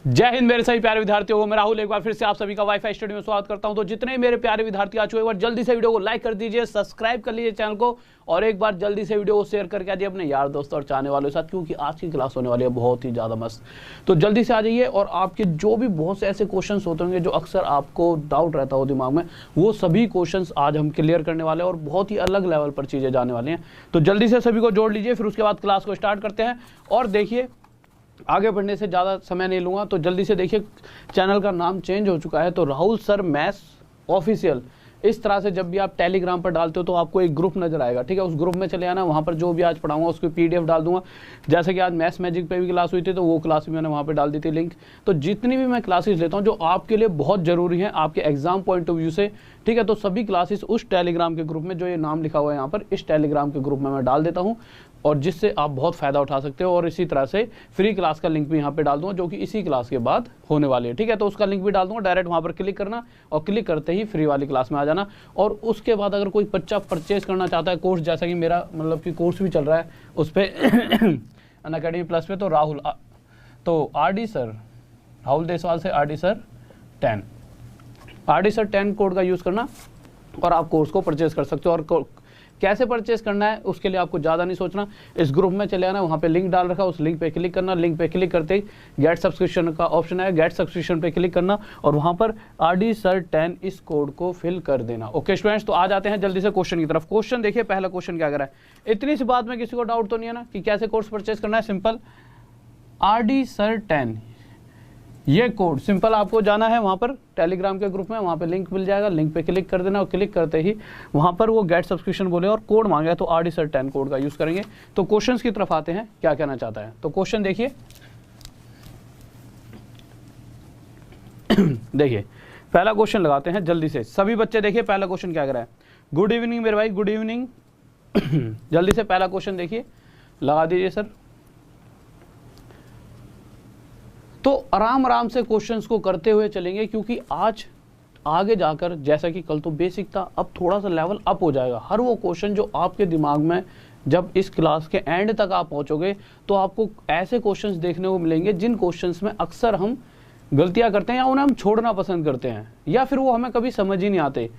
जय हिंद मेरे सभी प्यारे विद्यार्थियों को, मैं राहुल एक बार फिर से आप सभी का वाईफाई स्टडी में स्वागत करता हूं। तो जितने मेरे प्यारे विद्यार्थी आ चुके हैं, एक बार जल्दी से वीडियो को लाइक कर दीजिए, सब्सक्राइब कर लीजिए चैनल को और एक बार जल्दी से वीडियो को शेयर करके आ जाइए अपने यार दोस्तों और चाहने वालों के साथ, क्योंकि आज की क्लास होने वाली है बहुत ही ज़्यादा मस्त। तो जल्दी से आ जाइए और आपके जो भी बहुत से ऐसे क्वेश्चन होते होंगे जो अक्सर आपको डाउट रहता हो दिमाग में, वो सभी क्वेश्चन आज हम क्लियर करने वाले हैं और बहुत ही अलग लेवल पर चीज़ें जाने वाली हैं। तो जल्दी से सभी को जोड़ लीजिए, फिर उसके बाद क्लास को स्टार्ट करते हैं। और देखिए, आगे बढ़ने से ज़्यादा समय नहीं लूँगा, तो जल्दी से देखिए, चैनल का नाम चेंज हो चुका है, तो राहुल सर मैथ्स ऑफिशियल। इस तरह से जब भी आप टेलीग्राम पर डालते हो तो आपको एक ग्रुप नजर आएगा, ठीक है। उस ग्रुप में चले आना, वहाँ पर जो भी आज पढ़ाऊंगा उसकी पीडीएफ डाल दूंगा। जैसे कि आज मैथ्स मैजिक पे भी क्लास हुई थी, तो वो क्लास भी मैंने वहाँ पे डाल दी थी लिंक। तो जितनी भी मैं क्लासेस लेता हूँ जो आपके लिए बहुत ज़रूरी है आपके एग्जाम पॉइंट ऑफ व्यू से, ठीक है, तो सभी क्लासेस उस टेलीग्राम के ग्रुप में, जो ये नाम लिखा हुआ है यहाँ पर, इस टेलीग्राम के ग्रुप में मैं डाल देता हूँ और जिससे आप बहुत फ़ायदा उठा सकते हो। और इसी तरह से फ्री क्लास का लिंक भी यहाँ पे डाल दूंगा, जो कि इसी क्लास के बाद होने वाली है, ठीक है। तो उसका लिंक भी डाल दूंगा, डायरेक्ट वहाँ पर क्लिक करना और क्लिक करते ही फ्री वाली क्लास में आ जाना। और उसके बाद अगर कोई बच्चा परचेज करना चाहता है कोर्स, जैसा कि मेरा मतलब कि कोर्स भी चल रहा है उस पर अनअकैडमी प्लस पे, तो R D sir, Rahul Deswal से आर डी सर 10 कोड का यूज़ करना और आप कोर्स को परचेज कर सकते हो। और कैसे परचेज करना है उसके लिए आपको ज़्यादा नहीं सोचना, इस ग्रुप में चले आना, वहाँ पे लिंक डाल रखा है, उस लिंक पे क्लिक करना। लिंक पे क्लिक करते ही गेट सब्सक्रिप्शन का ऑप्शन है, गेट सब्सक्रिप्शन पे क्लिक करना और वहाँ पर RD Sir 10 इस कोड को फिल कर देना। ओके स्टूडेंट्स, तो आ जाते हैं जल्दी से क्वेश्चन की तरफ। क्वेश्चन देखिए, पहला क्वेश्चन क्या कर रहा है। इतनी सी बात में किसी को डाउट तो नहीं है ना कि कैसे कोर्स परचेज करना है। सिंपल, RD Sir 10 ये कोड सिंपल आपको जाना है वहाँ पर टेलीग्राम के ग्रुप में, वहाँ पे लिंक मिल जाएगा, लिंक पे क्लिक कर देना और क्लिक करते ही वहाँ पर वो गेट सब्सक्रिप्शन बोले और कोड मांगा, तो RD Sir 10 कोड का यूज़ करेंगे। तो क्वेश्चंस की तरफ आते हैं, क्या कहना चाहता है। तो क्वेश्चन देखिए देखिए, पहला क्वेश्चन लगाते हैं जल्दी से, सभी बच्चे देखिए पहला क्वेश्चन क्या कर रहा है। गुड इवनिंग मेरे भाई, गुड इवनिंग। जल्दी से पहला क्वेश्चन देखिए, लगा दीजिए सर। तो आराम आराम से क्वेश्चंस को करते हुए चलेंगे, क्योंकि आज आगे जाकर, जैसा कि कल तो बेसिक था, अब थोड़ा सा लेवल अप हो जाएगा। हर वो क्वेश्चन जो आपके दिमाग में जब इस क्लास के एंड तक आप पहुंचोगे तो आपको ऐसे क्वेश्चंस देखने को मिलेंगे जिन क्वेश्चंस में अक्सर हम गलतियां करते हैं या उन्हें हम छोड़ना पसंद करते हैं या फिर वो हमें कभी समझ ही नहीं आते।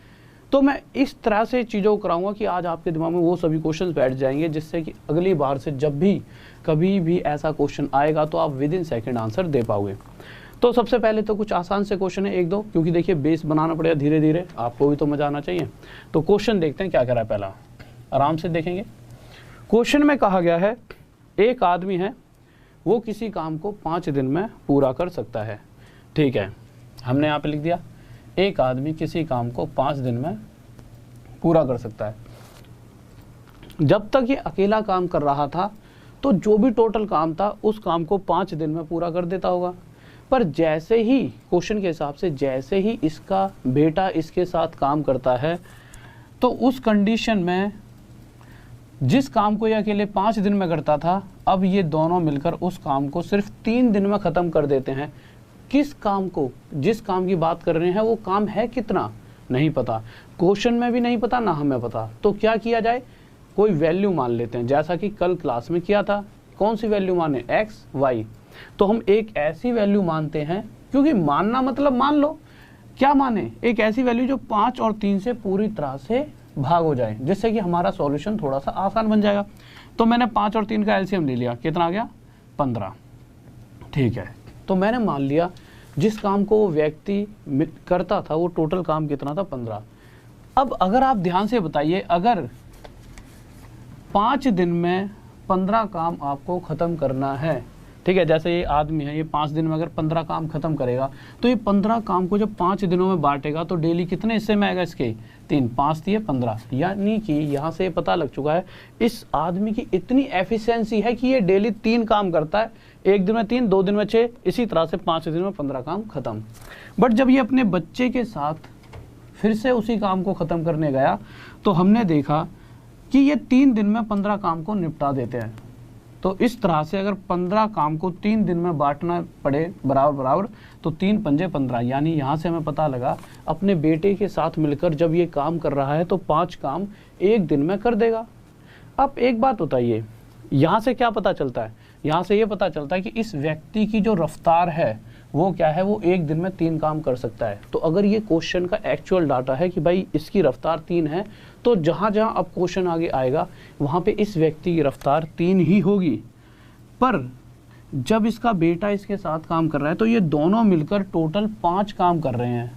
तो मैं इस तरह से चीज़ों को कराऊंगा कि आज आपके दिमाग में वो सभी क्वेश्चंस बैठ जाएंगे, जिससे कि अगली बार से जब भी कभी भी ऐसा क्वेश्चन आएगा तो आप विद इन सेकेंड आंसर दे पाओगे। तो सबसे पहले तो कुछ आसान से क्वेश्चन है एक दो, क्योंकि देखिए बेस बनाना पड़ेगा धीरे धीरे, आपको भी तो मजा आना चाहिए। तो क्वेश्चन देखते हैं क्या करा है। पहला आराम से देखेंगे। क्वेश्चन में कहा गया है, एक आदमी है वो किसी काम को 5 दिन में पूरा कर सकता है, ठीक है। हमने यहाँ पे लिख दिया एक आदमी किसी काम को 5 दिन में पूरा कर सकता है। जब तक ये अकेला काम कर रहा था तो जो भी टोटल काम था उस काम को 5 दिन में पूरा कर देता होगा। पर जैसे ही क्वेश्चन के हिसाब से जैसे ही इसका बेटा इसके साथ काम करता है, तो उस कंडीशन में जिस काम को ये अकेले 5 दिन में करता था, अब ये दोनों मिलकर उस काम को सिर्फ 3 दिन में ख़त्म कर देते हैं। किस काम को, जिस काम की बात कर रहे हैं वो काम है कितना नहीं पता, क्वेश्चन में भी नहीं पता ना हमें पता। तो क्या किया जाए, कोई वैल्यू मान लेते हैं, जैसा कि कल क्लास में किया था। कौन सी वैल्यू माने, x y। तो हम एक ऐसी वैल्यू मानते हैं, क्योंकि मानना मतलब मान लो, क्या माने, एक ऐसी वैल्यू जो 5 और 3 से पूरी तरह से भाग हो जाए, जिससे कि हमारा सॉल्यूशन थोड़ा सा आसान बन जाएगा। तो मैंने 5 और 3 का एलसीएम ले लिया, कितना आ गया 15, ठीक है। तो मैंने मान लिया जिस काम को वो व्यक्ति करता था वो टोटल काम कितना था, 15। अब अगर आप ध्यान से बताइए, अगर 5 दिन में 15 काम आपको ख़त्म करना है, ठीक है, जैसे ये आदमी है, ये 5 दिन में अगर 15 काम ख़त्म करेगा, तो ये 15 काम को जब 5 दिनों में बांटेगा तो डेली कितने हिस्से में आएगा इसके, 3, 5 दिए 15। यानी कि यहाँ से पता लग चुका है इस आदमी की इतनी एफिशिएंसी है कि ये डेली 3 काम करता है, 1 दिन में 3, 2 दिन में 6, इसी तरह से 5 दिन में 15 काम ख़त्म। बट जब ये अपने बच्चे के साथ फिर से उसी काम को ख़त्म करने गया, तो हमने देखा कि ये 3 दिन में 15 काम को निपटा देते हैं। तो इस तरह से अगर 15 काम को 3 दिन में बांटना पड़े बराबर बराबर, तो 3 पंजे 15, यानी यहाँ से हमें पता लगा अपने बेटे के साथ मिलकर जब ये काम कर रहा है तो 5 काम 1 दिन में कर देगा। अब एक बात बताइए, यहाँ से क्या पता चलता है, यहाँ से ये पता चलता है कि इस व्यक्ति की जो रफ्तार है वो क्या है, वो एक दिन में 3 काम कर सकता है। तो अगर ये क्वेश्चन का एक्चुअल डाटा है कि भाई इसकी रफ्तार 3 है, तो जहाँ जहाँ अब क्वेश्चन आगे आएगा वहाँ पे इस व्यक्ति की रफ्तार 3 ही होगी। पर जब इसका बेटा इसके साथ काम कर रहा है तो ये दोनों मिलकर टोटल 5 काम कर रहे हैं।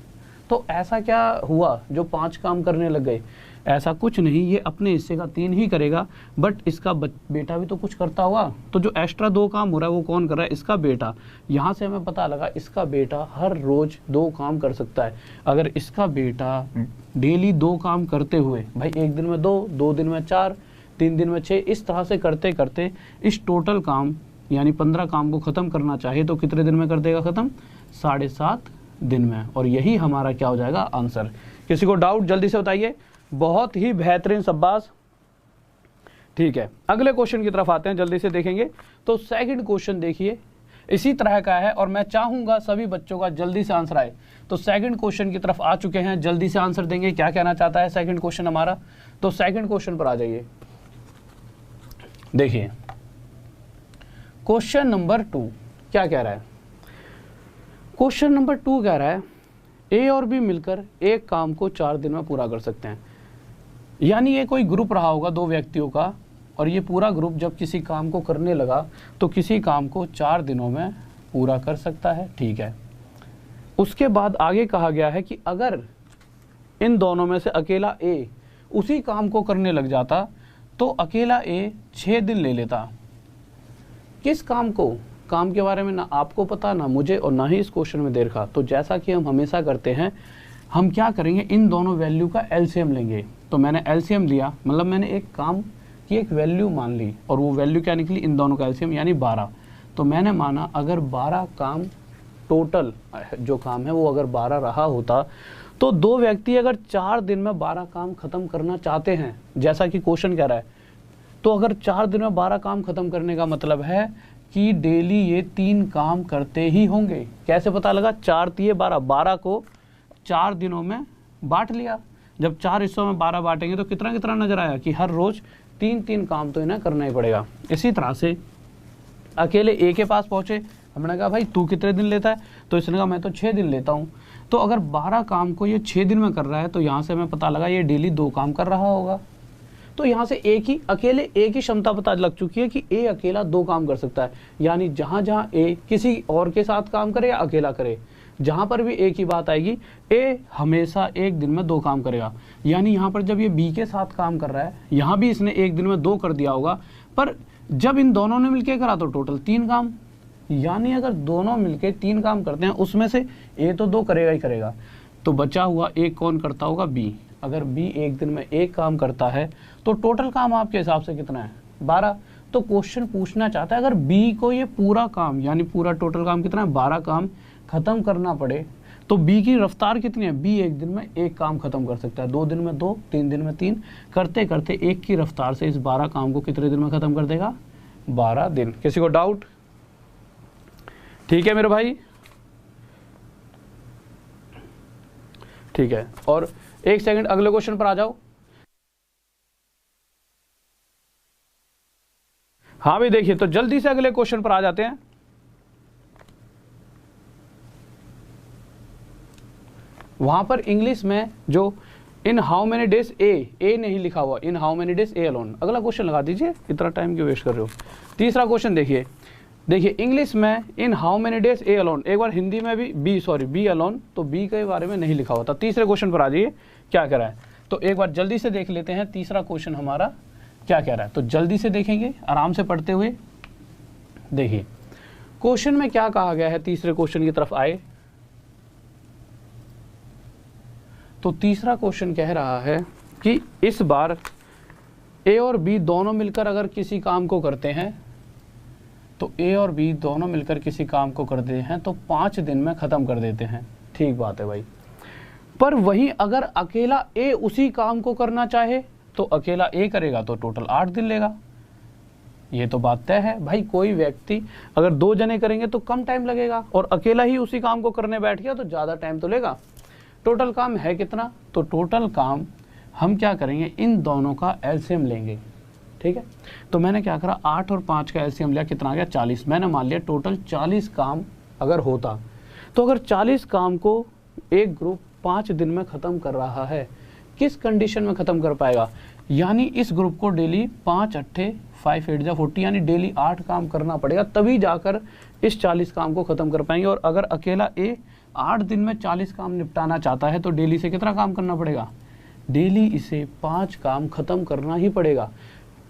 तो ऐसा क्या हुआ जो 5 काम करने लग गए? ऐसा कुछ नहीं, ये अपने हिस्से का 3 ही करेगा, बट इसका बेटा भी तो कुछ करता होगा। तो जो एक्स्ट्रा 2 काम हो रहा है वो कौन कर रहा है? इसका बेटा। यहाँ से हमें पता लगा इसका बेटा हर रोज 2 काम कर सकता है। अगर इसका बेटा डेली 2 काम करते हुए, भाई एक दिन में 2 दिन में 4, 3 दिन में 6, इस तरह से करते करते इस टोटल काम यानी 15 काम को ख़त्म करना चाहिए तो कितने दिन में कर देगा ख़त्म? 7.5 दिन में। और यही हमारा क्या हो जाएगा? आंसर। किसी को डाउट जल्दी से बताइए। बहुत ही बेहतरीन, शाबाश। ठीक है, अगले क्वेश्चन की तरफ आते हैं, जल्दी से देखेंगे। तो सेकंड क्वेश्चन देखिए, इसी तरह का है और मैं चाहूंगा सभी बच्चों का जल्दी से आंसर आए। तो सेकंड क्वेश्चन की तरफ आ चुके हैं, जल्दी से आंसर देंगे। क्या कहना चाहता है सेकंड क्वेश्चन हमारा? तो सेकंड क्वेश्चन पर आ जाइए। देखिए क्वेश्चन नंबर 2 क्या कह रहा है? क्वेश्चन नंबर 2 कह रहा है ए और बी मिलकर एक काम को 4 दिन में पूरा कर सकते हैं। यानी ये कोई ग्रुप रहा होगा 2 व्यक्तियों का, और ये पूरा ग्रुप जब किसी काम को करने लगा तो किसी काम को 4 दिनों में पूरा कर सकता है। ठीक है, उसके बाद आगे कहा गया है कि अगर इन दोनों में से अकेला ए उसी काम को करने लग जाता तो अकेला ए 6 दिन ले लेता। किस काम को? काम के बारे में ना आपको पता, ना मुझे, और ना ही इस क्वेश्चन में देखा। तो जैसा कि हम हमेशा करते हैं, हम क्या करेंगे, इन दोनों वैल्यू का एलसीएम लेंगे। तो मैंने एलसीएम लिया, मतलब मैंने एक काम की एक वैल्यू मान ली, और वो वैल्यू क्या निकली? इन दोनों का एलसीएम यानी 12। तो मैंने माना अगर 12 काम टोटल जो काम है वो अगर 12 रहा होता तो 2 व्यक्ति अगर 4 दिन में 12 काम खत्म करना चाहते हैं, जैसा कि क्वेश्चन कह रहा है, तो अगर 4 दिन में 12 काम खत्म करने का मतलब है कि डेली ये 3 काम करते ही होंगे। कैसे पता लगा? 4 3 12, 12 को 4 दिनों में बांट लिया। जब 4 हिस्सों में 12 बांटेंगे तो कितना कितना नजर आया कि हर रोज 3 काम तो इन्हें करना ही पड़ेगा। इसी तरह से अकेले ए के पास पहुंचे, हमने कहा भाई तू कितने दिन लेता है? तो इसने कहा मैं तो 6 दिन लेता हूँ। तो अगर 12 काम को ये 6 दिन में कर रहा है तो यहाँ से हमें पता लगा ये डेली 2 काम कर रहा होगा। तो यहाँ से अकेले ए की क्षमता पता लग चुकी है कि ए अकेला 2 काम कर सकता है। यानी जहाँ जहाँ ए किसी और के साथ काम करे या अकेला करे, जहाँ पर भी ए की बात आएगी, ए हमेशा एक दिन में 2 काम करेगा। यानी यहाँ पर जब ये बी के साथ काम कर रहा है, यहाँ भी इसने एक दिन में 2 कर दिया होगा, पर जब इन दोनों ने मिलकर करा तो टोटल 3 काम। यानी अगर दोनों मिलकर 3 काम करते हैं उसमें से ए तो 2 करेगा ही करेगा, तो बचा हुआ एक कौन करता होगा? बी। अगर बी एक दिन में 1 काम करता है तो टोटल काम आपके हिसाब से कितना है? 12। तो क्वेश्चन पूछना चाहता है अगर बी को ये पूरा काम यानी पूरा टोटल काम कितना है? 12 काम खत्म करना पड़े तो बी की रफ्तार कितनी है? बी एक दिन में 1 काम खत्म कर सकता है, 2 दिन में 2, 3 दिन में 3, करते करते 1 की रफ्तार से इस 12 काम को कितने दिन में खत्म कर देगा? 12 दिन। किसी को डाउट? ठीक है मेरे भाई, ठीक है। और 1 सेकंड अगले क्वेश्चन पर आ जाओ। हाँ भाई देखिए, तो जल्दी से अगले क्वेश्चन पर आ जाते हैं। वहां पर इंग्लिश में जो इन हाउ मेनी डेज ए नहीं लिखा हुआ, in how many days A alone. अगला क्वेश्चन लगा दीजिए, इतना टाइम क्यों वेस्ट कर रहे हो। तीसरा क्वेश्चन देखिए इंग्लिश में in how many days A alone, एक बार हिंदी में भी बी अलोन, तो बी के बारे में नहीं लिखा हुआ था। तीसरे क्वेश्चन पर आ जाइए, क्या कह रहा है, तो एक बार जल्दी से देख लेते हैं तीसरा क्वेश्चन हमारा क्या कह रहा है। तो जल्दी से देखेंगे आराम से पढ़ते हुए। देखिए क्वेश्चन में क्या कहा गया है, तीसरे क्वेश्चन की तरफ आए तो तीसरा क्वेश्चन कह रहा है कि इस बार ए और बी दोनों मिलकर अगर किसी काम को करते हैं, तो ए और बी दोनों मिलकर किसी काम को करते हैं तो 5 दिन में ख़त्म कर देते हैं। ठीक बात है भाई, पर वहीं अगर अकेला ए उसी काम को करना चाहे तो अकेला ए करेगा तो टोटल 8 दिन लेगा। ये तो बात तय है भाई, कोई व्यक्ति अगर 2 जने करेंगे तो कम टाइम लगेगा और अकेला ही उसी काम को करने बैठ गया तो ज़्यादा टाइम तो लेगा। टोटल काम है कितना? तो टोटल काम हम क्या करेंगे, इन दोनों का एलसीएम लेंगे। ठीक है, तो मैंने क्या करा, 8 और 5 का एलसीएम लिया, कितना आ गया? 40। मैंने मान लिया टोटल 40 काम अगर होता तो अगर 40 काम को एक ग्रुप 5 दिन में ख़त्म कर रहा है, किस कंडीशन में ख़त्म कर पाएगा? यानी इस ग्रुप को डेली 5 अट्ठे 5 8 जा 40 यानी डेली 8 काम करना पड़ेगा, तभी जाकर इस 40 काम को ख़त्म कर पाएंगे। और अगर अकेला ए 8 दिन में 40 काम निपटाना चाहता है तो डेली से कितना काम करना पड़ेगा? डेली इसे 5 काम ख़त्म करना ही पड़ेगा।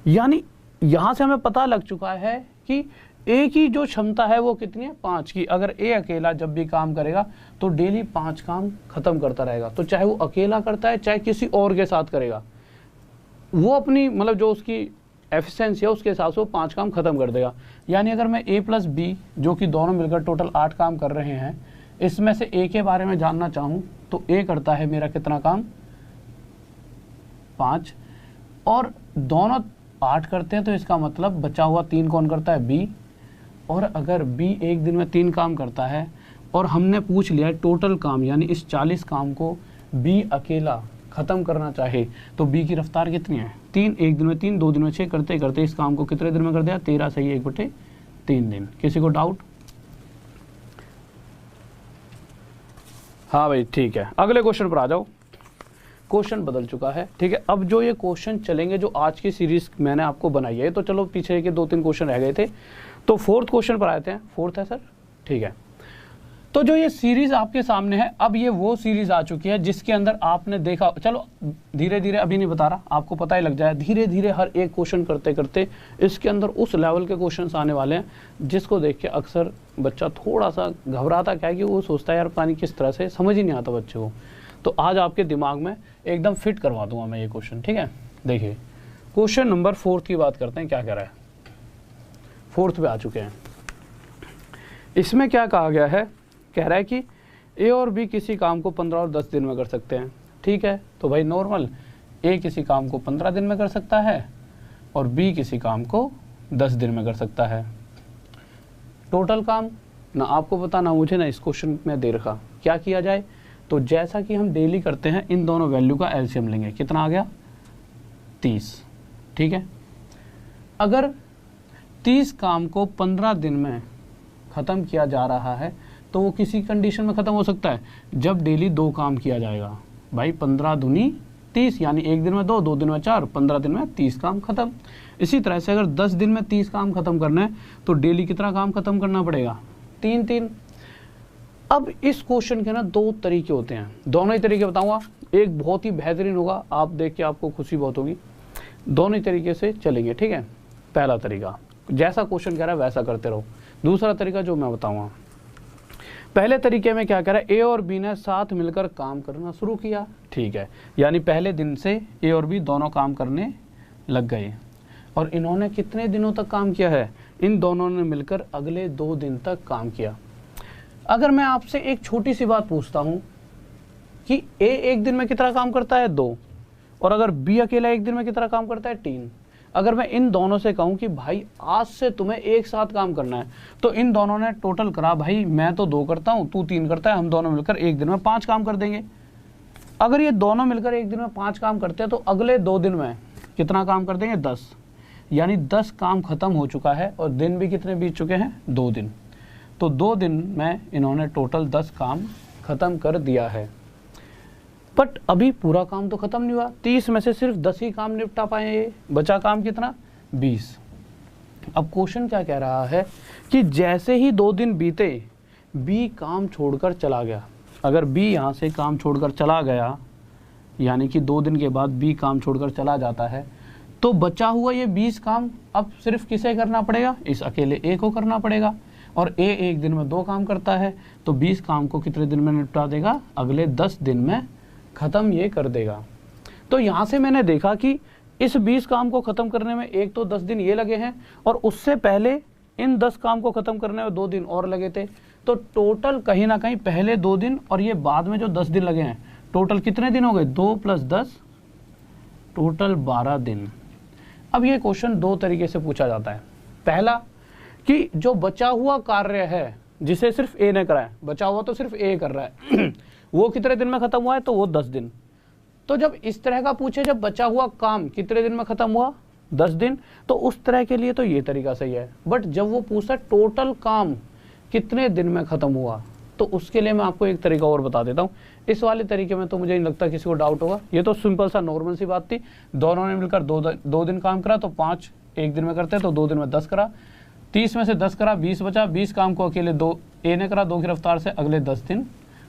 यानी यहाँ से हमें पता लग चुका है कि ए की जो क्षमता है वो कितनी है? 5 की। अगर ए अकेला जब भी काम करेगा तो डेली 5 काम खत्म करता रहेगा, तो चाहे वो अकेला करता है चाहे किसी और के साथ करेगा, वो अपनी मतलब जो उसकी एफिशिएंसी है उसके हिसाब से वो 5 काम खत्म कर देगा। यानी अगर मैं ए प्लस बी जो कि दोनों मिलकर टोटल 8 काम कर रहे हैं, इसमें से ए के बारे में जानना चाहूँ तो ए करता है मेरा कितना काम? 5, और दोनों 8 करते हैं, तो इसका मतलब बचा हुआ 3 कौन करता है? बी। और अगर बी एक दिन में 3 काम करता है और हमने पूछ लिया है टोटल काम, यानी इस 40 काम को बी अकेला ख़त्म करना चाहे तो बी की रफ्तार कितनी है? 3। एक दिन में 3, 2 दिन में 6 करते करते इस काम को कितने दिन में कर दिया? 13 सही 1/3 दिन। किसी को डाउट? हाँ भाई ठीक है, अगले क्वेश्चन पर आ जाओ। क्वेश्चन बदल चुका है, ठीक है। अब जो ये क्वेश्चन चलेंगे जो आज की सीरीज मैंने आपको बनाई है, तो चलो पीछे के 2-3 क्वेश्चन रह गए थे, तो 4th क्वेश्चन पर आते हैं। 4th है सर, ठीक है। तो जो ये सीरीज आपके सामने है, अब ये वो सीरीज आ चुकी है जिसके अंदर आपने देखा, चलो धीरे धीरे अभी नहीं बता रहा, आपको पता ही लग जाए, धीरे धीरे हर एक क्वेश्चन करते करते इसके अंदर उस लेवल के क्वेश्चंस आने वाले हैं जिसको देख के अक्सर बच्चा थोड़ा सा घबराता, क्या है कि वो सोचता है यार पानी किस तरह से, समझ ही नहीं आता बच्चे को। तो आज आपके दिमाग में एकदम फिट करवा दूंगा मैं ये क्वेश्चन, ठीक है। देखिए क्वेश्चन नंबर 4th की बात करते हैं, क्या कह रहा है। 4th पे आ चुके हैं। इसमें क्या कहा गया है, कह रहा है कि ए और बी किसी काम को 15 और 10 दिन में कर सकते हैं, ठीक है। तो भाई नॉर्मल ए किसी काम को 15 दिन में कर सकता है और बी किसी काम को 10 दिन में कर सकता है। टोटल काम ना आपको पता ना मुझे, ना इस क्वेश्चन में दे रखा। क्या किया जाए, तो जैसा कि हम डेली करते हैं इन दोनों वैल्यू का एलसीएम लेंगे। कितना आ गया? 30, ठीक है। अगर 30 काम को 15 दिन में ख़त्म किया जा रहा है तो वो किसी कंडीशन में ख़त्म हो सकता है जब डेली 2 काम किया जाएगा। भाई 15 दूनी 30, यानी एक दिन में 2, 2 दिन में 4, 15 दिन में 30 काम ख़त्म। इसी तरह से अगर 10 दिन में 30 काम ख़त्म करना है तो डेली कितना काम ख़त्म करना पड़ेगा? 3। अब इस क्वेश्चन के ना 2 तरीके होते हैं, दोनों ही तरीके बताऊंगा। एक बहुत ही बेहतरीन होगा, आप देख के आपको खुशी बहुत होगी। दोनों ही तरीके से चलेंगे, ठीक है। पहला तरीका जैसा क्वेश्चन कह रहा है वैसा करते रहो। दूसरा तरीका जो मैं बताऊंगा, पहले तरीके में क्या कह रहा है, ए और बी ने साथ मिलकर काम करना शुरू किया, ठीक है। यानी पहले दिन से ए और बी दोनों काम करने लग गए और इन्होंने कितने दिनों तक काम किया है? इन दोनों ने मिलकर अगले 2 दिन तक काम किया। अगर मैं आपसे एक छोटी सी बात पूछता हूं कि ए एक दिन में कितना काम करता है? 2, और अगर बी अकेला एक दिन में कितना काम करता है? 3। अगर मैं इन दोनों से कहूं कि भाई आज से तुम्हें एक साथ काम करना है, तो इन दोनों ने टोटल करा, भाई मैं तो 2 करता हूं, तू 3 करता है, हम दोनों मिलकर एक दिन में 5 काम कर देंगे। अगर ये दोनों मिलकर एक दिन में 5 काम करते हैं तो अगले 2 दिन में कितना काम कर देंगे? 10, यानी 10 काम खत्म हो चुका है और दिन भी कितने बीत चुके हैं? 2 दिन। तो 2 दिन में इन्होंने टोटल 10 काम खत्म कर दिया है। बट अभी पूरा काम तो खत्म नहीं हुआ, 30 में से सिर्फ 10 ही काम निपटा पाए ये, बचा काम कितना? 20। अब क्वेश्चन क्या कह रहा है कि जैसे ही 2 दिन बीते बी काम छोड़कर चला गया। अगर बी यहाँ से काम छोड़कर चला गया, यानी कि 2 दिन के बाद बी काम छोड़कर चला जाता है, तो बचा हुआ ये 20 काम अब सिर्फ किसे करना पड़ेगा? इस अकेले ए को करना पड़ेगा। और ए एक दिन में 2 काम करता है तो 20 काम को कितने दिन में निपटा देगा? अगले 10 दिन में ख़त्म ये कर देगा। तो यहाँ से मैंने देखा कि इस 20 काम को ख़त्म करने में एक तो 10 दिन ये लगे हैं और उससे पहले इन 10 काम को ख़त्म करने में 2 दिन और लगे थे। तो टोटल कहीं ना कहीं पहले 2 दिन और ये बाद में जो 10 दिन लगे हैं, टोटल कितने दिन हो गए? 2 + 10 टोटल 12 दिन। अब ये क्वेश्चन 2 तरीके से पूछा जाता है। पहला कि जो बचा हुआ कार्य है जिसे सिर्फ ए ने करा है, बचा हुआ तो सिर्फ ए कर रहा है वो कितने दिन में खत्म हुआ है? तो वो 10 दिन। तो जब इस तरह का पूछे, जब बचा हुआ काम कितने दिन में खत्म हुआ? 10 दिन, तो उस तरह के लिए तो ये तरीका सही है। बट जब वो पूछता टोटल काम कितने दिन में खत्म हुआ, तो उसके लिए मैं आपको एक तरीका और बता देता हूँ। इस वाले तरीके में तो मुझे नहीं लगता किसी को डाउट होगा, ये तो सिंपल सा नॉर्मल सी बात थी। दोनों ने मिलकर दो दिन काम करा तो 5 एक दिन में करते हैं, तो 2 दिन में 10 करा, 30 में से 10 करा, 20 बचा। 20 काम को अकेले ए ने करा 2 की रफ्तार से, अगले 10 दिन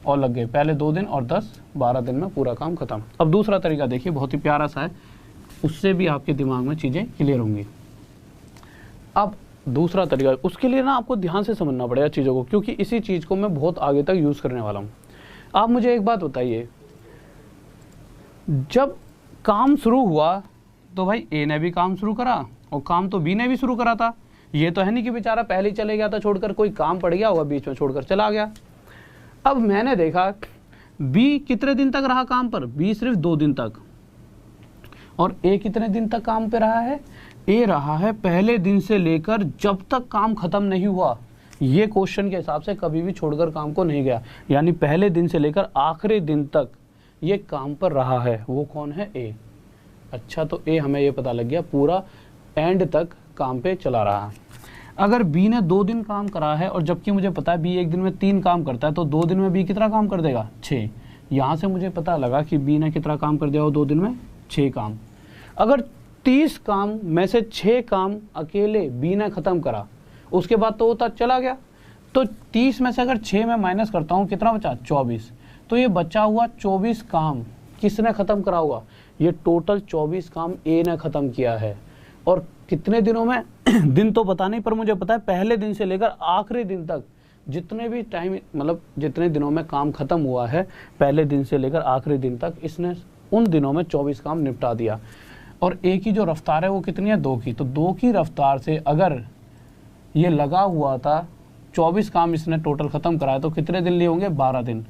और लग गए, पहले 2 दिन और 10, 12 दिन में पूरा काम खत्म। अब दूसरा तरीका देखिए, बहुत ही प्यारा सा है, उससे भी आपके दिमाग में चीज़ें क्लियर होंगी। अब दूसरा तरीका, उसके लिए ना आपको ध्यान से समझना पड़ेगा चीज़ों को, क्योंकि इसी चीज़ को मैं बहुत आगे तक यूज़ करने वाला हूँ। आप मुझे एक बात बताइए, जब काम शुरू हुआ तो भाई ए ने भी काम शुरू करा और काम तो बी ने भी शुरू करा था। ये तो है नहीं कि बेचारा पहले ही चले गया था छोड़कर, कोई काम पड़ गया होगा बीच में छोड़कर चला गया। अब मैंने देखा बी कितने दिन तक रहा काम पर, बी सिर्फ 2 दिन तक, और ए कितने दिन तक काम पे रहा है, ए रहा है पहले दिन से लेकर जब तक काम खत्म नहीं हुआ। ये क्वेश्चन के हिसाब से कभी भी छोड़कर काम को नहीं गया, यानी पहले दिन से लेकर आखिरी दिन तक ये काम पर रहा है। वो कौन है, ए। अच्छा, तो ए हमें ये पता लग गया पूरा एंड तक काम पे चला रहा। अगर बी ने 2 दिन काम करा है, और जबकि मुझे पता है बी एक दिन में 3 काम करता है, तो 2 दिन में बी कितना काम कर देगा, 6। यहाँ से मुझे पता लगा कि बी ने कितना काम कर दिया हो 2 दिन में, 6 काम। अगर 30 काम में से 6 काम अकेले बी ने खत्म करा, उसके बाद तो वो तक चला गया, तो 30 में से अगर 6 में माइनस करता हूँ कितना बचा, 24। तो ये बचा हुआ 24 काम किसने खत्म करा होगा, ये टोटल 24 काम ए ने खत्म किया है। और कितने दिनों में दिन तो पता नहीं, पर मुझे पता है पहले दिन से लेकर आखिरी दिन तक जितने भी टाइम, मतलब जितने दिनों में काम खत्म हुआ है, पहले दिन से लेकर आखिरी दिन तक इसने उन दिनों में 24 काम निपटा दिया। और ए की जो रफ्तार है वो कितनी है, 2 की, तो 2 की रफ्तार से अगर ये लगा हुआ था 24 काम इसने टोटल ख़त्म कराया, तो कितने दिन लिए होंगे, 12 दिन।